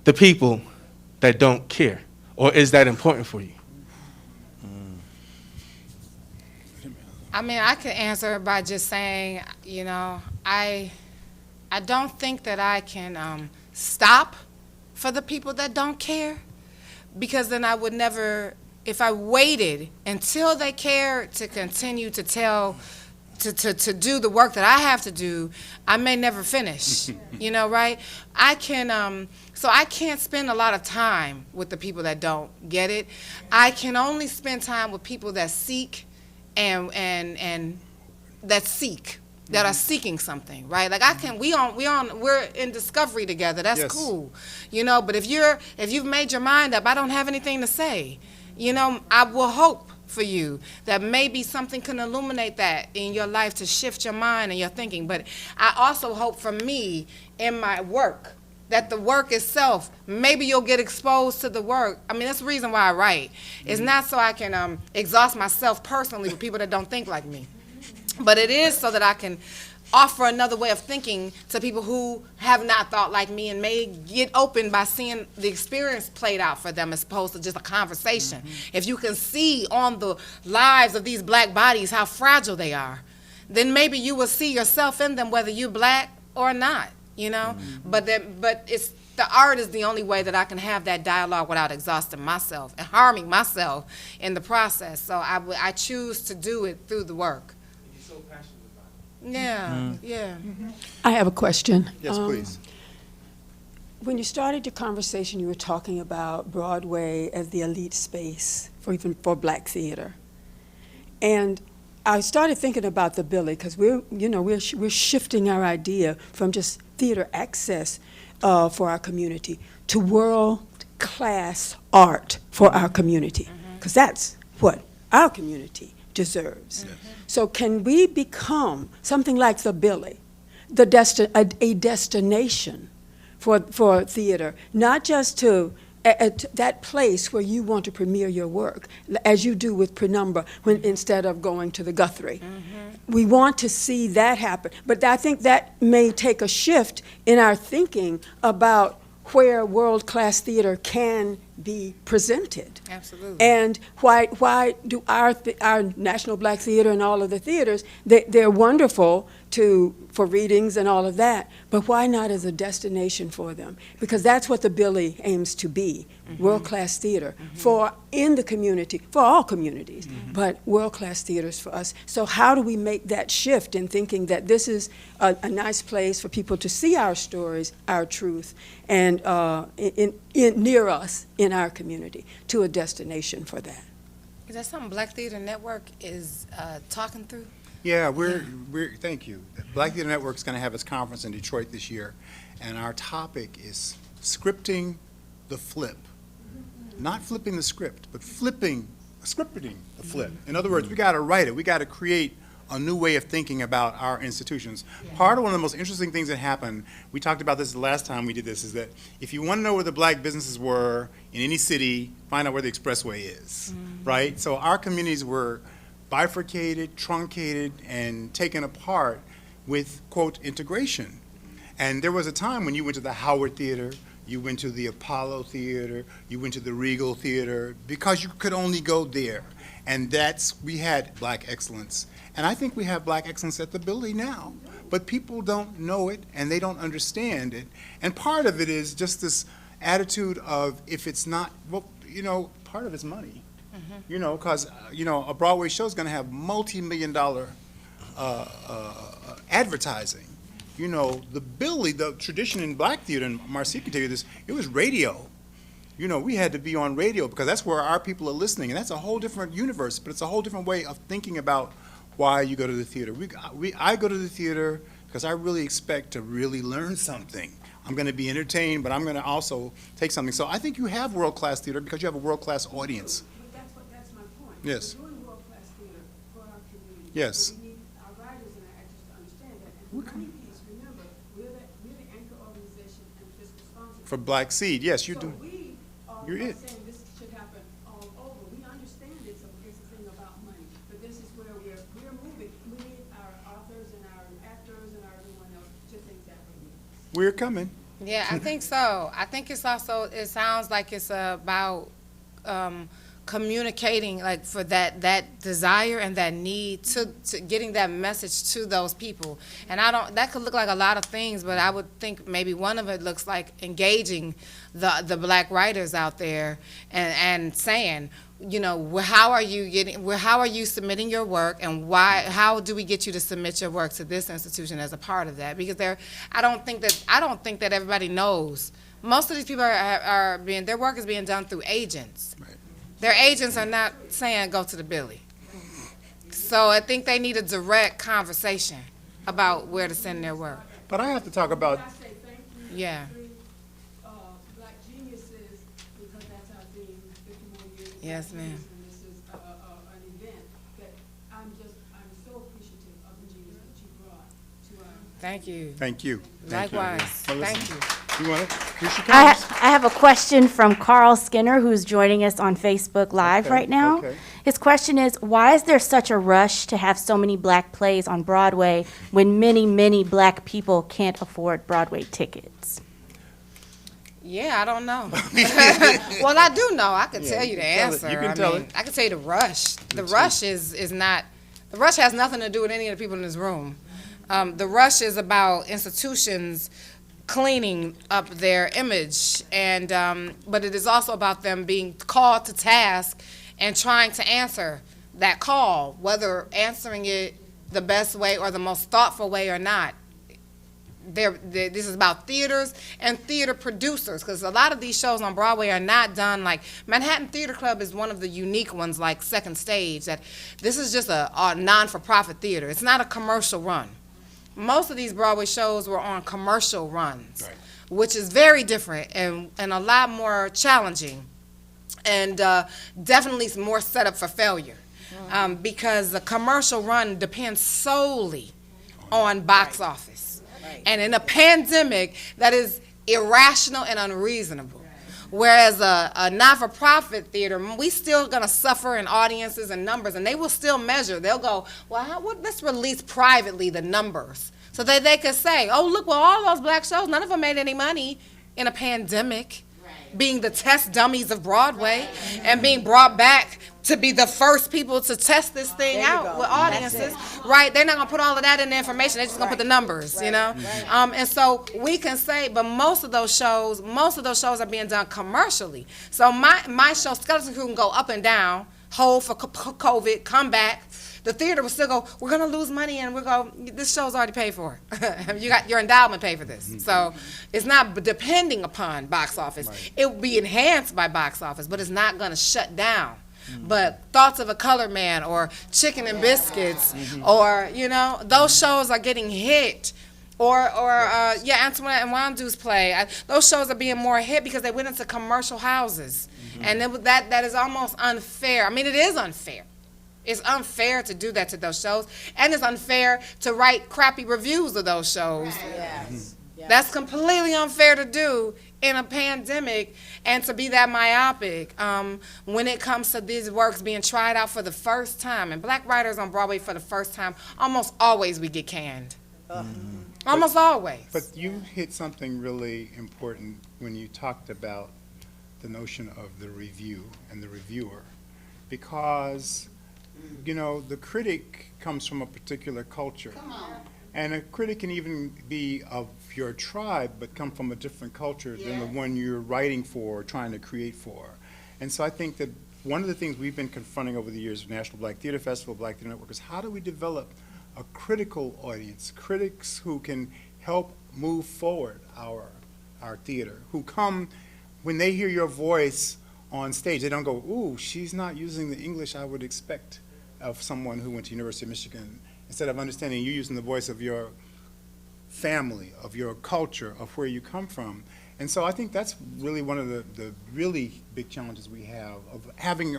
the people that don't care? Or is that important for you? I mean, I could answer it by just saying, you know, I don't think that I can stop for the people that don't care, because then I would never, if I waited until they care to continue to tell, to do the work that I have to do, I may never finish, you know, right? I can, so I can't spend a lot of time with the people that don't get it. I can only spend time with people that seek and that seek, that are seeking something, right? Like we're in discovery together. That's Yes. cool, you know. But if you've made your mind up, I don't have anything to say. You know, I will hope for you that maybe something can illuminate that in your life to shift your mind and your thinking. But I also hope for me in my work, that the work itself, maybe you'll get exposed to the work. I mean, that's the reason why I write. It's not so I can exhaust myself personally with people that don't think like me, but it is so that I can offer another way of thinking to people who have not thought like me and may get open by seeing the experience played out for them as opposed to just a conversation. If you can see on the lives of these black bodies how fragile they are, then maybe you will see yourself in them whether you're black or not. You know, but it's the art is the only way that I can have that dialogue without exhausting myself and harming myself in the process. So I choose to do it through the work. You're so passionate about it. Yeah, yeah. I have a question. Yes, please. When you started your conversation, you were talking about Broadway as the elite space for black theater. And I started thinking about the Billy, because we're shifting our idea from just theater access for our community to world-class art for our community, because that's what our community deserves. So can we become something like the Billy, a destination for theater, not just to at that place where you want to premiere your work, as you do with Penumbra, instead of going to the Guthrie. We want to see that happen. But I think that may take a shift in our thinking about where world-class theater can be presented. Absolutely. And why do our National Black Theater and all of the theaters, they're wonderful for readings and all of that, but why not as a destination for them? Because that's what the Billy aims to be, world-class theater in the community, for all communities, but world-class theaters for us. So how do we make that shift in thinking that this is a nice place for people to see our stories, our truth, and near us in our community, to a destination for that? Is that something Black Theater Network is talking through? Yeah, thank you. Black Theater Network is going to have its conference in Detroit this year, and our topic is scripting the flip. Not flipping the script, but scripting the flip. In other words, we got to write it. We got to create a new way of thinking about our institutions. Part of one of the most interesting things that happened, we talked about this the last time we did this, is that if you want to know where the black businesses were in any city, find out where the expressway is, right? So our communities were bifurcated, truncated, and taken apart with, quote, integration. And there was a time when you went to the Howard Theater, you went to the Apollo Theater, you went to the Regal Theater, because you could only go there. And we had black excellence. And I think we have black excellence at the Billy now. But people don't know it, and they don't understand it. And part of it is just this attitude of, if it's not, well, part of it's money. Because, a Broadway show is going to have multi-million-dollar advertising. The Billy, the tradition in black theater, and Marcia can tell you this, it was radio. We had to be on radio because that's where our people are listening, and that's a whole different universe, but it's a whole different way of thinking about why you go to the theater. I go to the theater because I really expect to really learn something. I'm going to be entertained, but I'm going to also take something. So I think you have world-class theater because you have a world-class audience. That's my point. Yes. We're doing world-class theater for our community. Yes. So we need our writers and our actors to understand that. And the money piece, remember, we're the anchor organization and fiscal sponsor. For Black Seed, yes, you do. So we are You're not it. saying this should happen all over. We understand it's a thing about money, but this is where we're moving. We need our authors and our actors and everyone else to think that way. We're coming. Yeah, I think so. I think it sounds like it's about communicating, like, for that desire and that need to getting that message to those people. And that could look like a lot of things, but I would think maybe one of it looks like engaging the black writers out there and saying, how are you submitting your work, and how do we get you to submit your work to this institution as a part of that? Because I don't think that everybody knows. Most of these people their work is being done through agents. Right. Their agents are not saying go to the Billy. So I think they need a direct conversation about where to send their work. But I have to talk about, I say thank you. Yeah. Black geniuses, because that's our theme, 50 more years. Yes, ma'am. And this is an event that I'm so appreciative of the genius that you brought to our. Thank you. thank you. Thank you. Likewise. Melissa, Thank you. You want to? Here she I comes. have a question from Carl Skinner, who's joining us on Facebook Live Okay, right now. okay. His question is, why is there such a rush to have so many black plays on Broadway when many, many black people can't afford Broadway tickets? Yeah, I don't know. Well, I do know. I can tell you the tell it. answer. You can tell it. I can tell you the rush. The rush the rush has nothing to do with any of the people in this room. The rush is about institutions cleaning up their image, and but it is also about them being called to task and trying to answer that call, whether answering it the best way or the most thoughtful way or not. This is about theaters and theater producers, because a lot of these shows on Broadway are not done like Manhattan Theater Club is one of the unique ones, like Second Stage, that this is just a non-for-profit theater. It's not a commercial run. Most of these Broadway shows were on commercial runs, Right. which is very different and a lot more challenging, and definitely more set up for failure, because the commercial run depends solely on box office. And in a pandemic, that is irrational and unreasonable. Whereas a not-for-profit theater, we still gonna suffer in audiences and numbers, and they will still measure. They'll go, well, let's release privately the numbers, so that they could say, oh, look, well, all those black shows, none of them made any money in a pandemic. being the test dummies of Broadway and being brought back to be the first people to test this thing out with audiences, right? They're not gonna put all of that in the information. They're just gonna put the numbers, you know. And so we can say, but most of those shows are being done commercially. So my show, Skeleton Crew, can go up and down, hold for COVID, come back. The theater will still go, we're gonna lose money, and we'll go, this show's already paid for. You got your endowment paid for this. So it's not depending upon box office. It will be enhanced by box office, but it's not gonna shut down. But Thoughts of a Colored Man or Chicken and Biscuits or, you know, those shows are getting hit. Or Antoinette and Wandu's play. Those shows are being more hit because they went into commercial houses. And that is almost unfair. I mean, it is unfair. It's unfair to do that to those shows. And it's unfair to write crappy reviews of those shows. Yes. That's completely unfair to do in a pandemic and to be that myopic when it comes to these works being tried out for the first time. And black writers on Broadway for the first time, almost always we get canned. Almost always. But you hit something really important when you talked about the notion of the review and the reviewer, because, you know, the critic comes from a particular culture. And a critic can even be of your tribe, but come from a different culture than the one you're writing for or trying to create for. And so I think that one of the things we've been confronting over the years, National Black Theater Festival, Black Theater Network, is how do we develop a critical audience, critics who can help move forward our theater, who come, when they hear your voice on stage, they don't go, ooh, she's not using the English I would expect of someone who went to University of Michigan. Instead of understanding you using the voice of your family, of your culture, of where you come from. And so I think that's really one of the really big challenges we have of having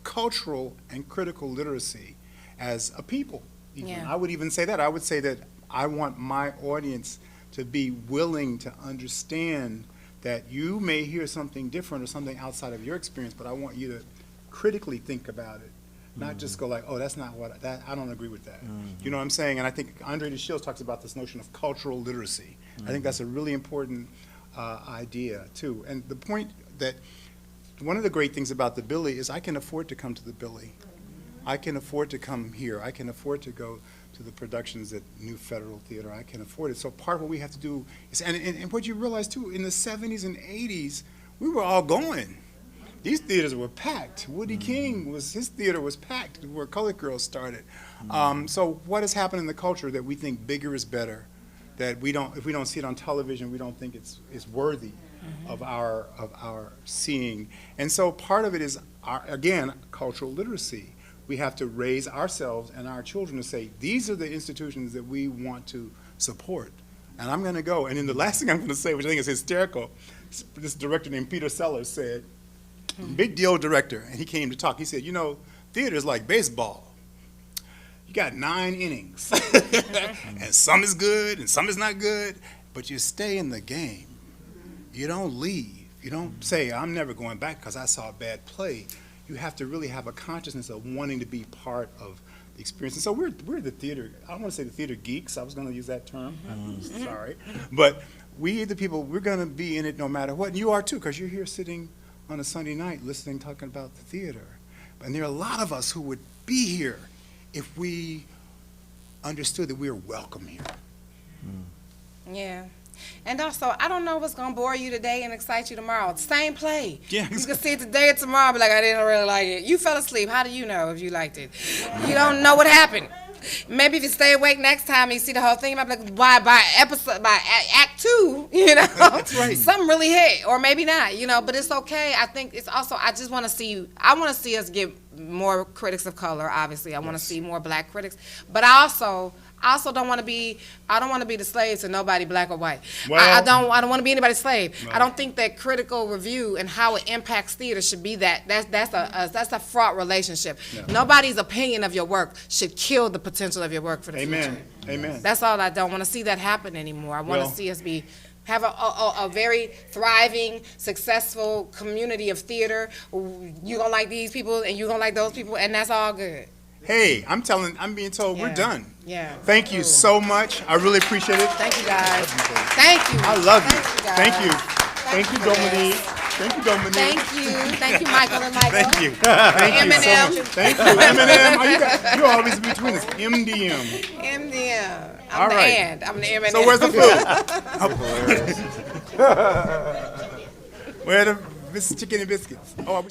cultural and critical literacy as a people. Even. I would even say that. I would say that I want my audience to be willing to understand that you may hear something different or something outside of your experience, but I want you to critically think about it. Not just go like, oh, that's not what, I don't agree with that. You know what I'm saying? And I think Andre DeShields talks about this notion of cultural literacy. I think that's a really important idea, too. And the point that, one of the great things about the Billy is I can afford to come to the Billy. I can afford to come here. I can afford to go to the productions at New Federal Theater. I can afford it. So part of what we have to do is, and what you realize, too, in the 70s and 80s, we were all going. These theaters were packed. Woody King, his theater was packed where Colored Girls started. So what has happened in the culture that we think bigger is better, that we don't, if we don't see it on television, we don't think it's worthy of our seeing. And so part of it is, again, cultural literacy. We have to raise ourselves and our children to say, these are the institutions that we want to support. And I'm going to go. And then the last thing I'm going to say, which I think is hysterical, this director named Peter Sellers said, big deal director, and he came to talk. He said, you know, theater is like baseball. You got 9 innings, and some is good and some is not good, but you stay in the game. You don't leave. You don't say, I'm never going back because I saw a bad play. You have to really have a consciousness of wanting to be part of the experience. And so we're the theater, I don't want to say the theater geeks. I was going to use that term. I'm sorry. But we, the people, we're going to be in it no matter what. And you are too, because you're here sitting on a Sunday night listening, talking about the theater. And there are a lot of us who would be here if we understood that we are welcome here. Yeah. And also, I don't know what's going to bore you today and excite you tomorrow. Same play. Yeah. You can see it today or tomorrow, be like, I didn't really like it. You fell asleep. How do you know if you liked it? You don't know what happened. Maybe if you stay awake next time and you see the whole thing, you might be like, by act 2, you know? That's right. Something really hit, or maybe not, you know, but it's okay. I think it's also, I just want to see, I want to see us get more critics of color, obviously. I want to see more black critics, but I also don't want to be, the slave to nobody, black or white. Well, I don't want to be anybody's slave. Right. I don't think that critical review and how it impacts theater should be that. That's a fraught relationship. Yeah. Nobody's opinion of your work should kill the potential of your work for the future. Amen. That's all. I don't want to see that happen anymore. I want to see us have a very thriving, successful community of theater. You gonna like these people and you gonna like those people, and that's all good. Hey, I'm being told we're done. Yeah. Thank you so much. I really appreciate it. Thank you, guys. Thank you. I love you. Thank you, guys. Thank you. Thank you, for this. Dominique. Thank you, Dominique. Thank you, Michael and Michael. Thank you. Thank you so much. Thank you, Eminem. Oh, you're always in between us. MDM. MDM. All I'm the right. and. I'm the Eminem. So where's the food? Where the Mrs. Chicken and Biscuits? Oh, are we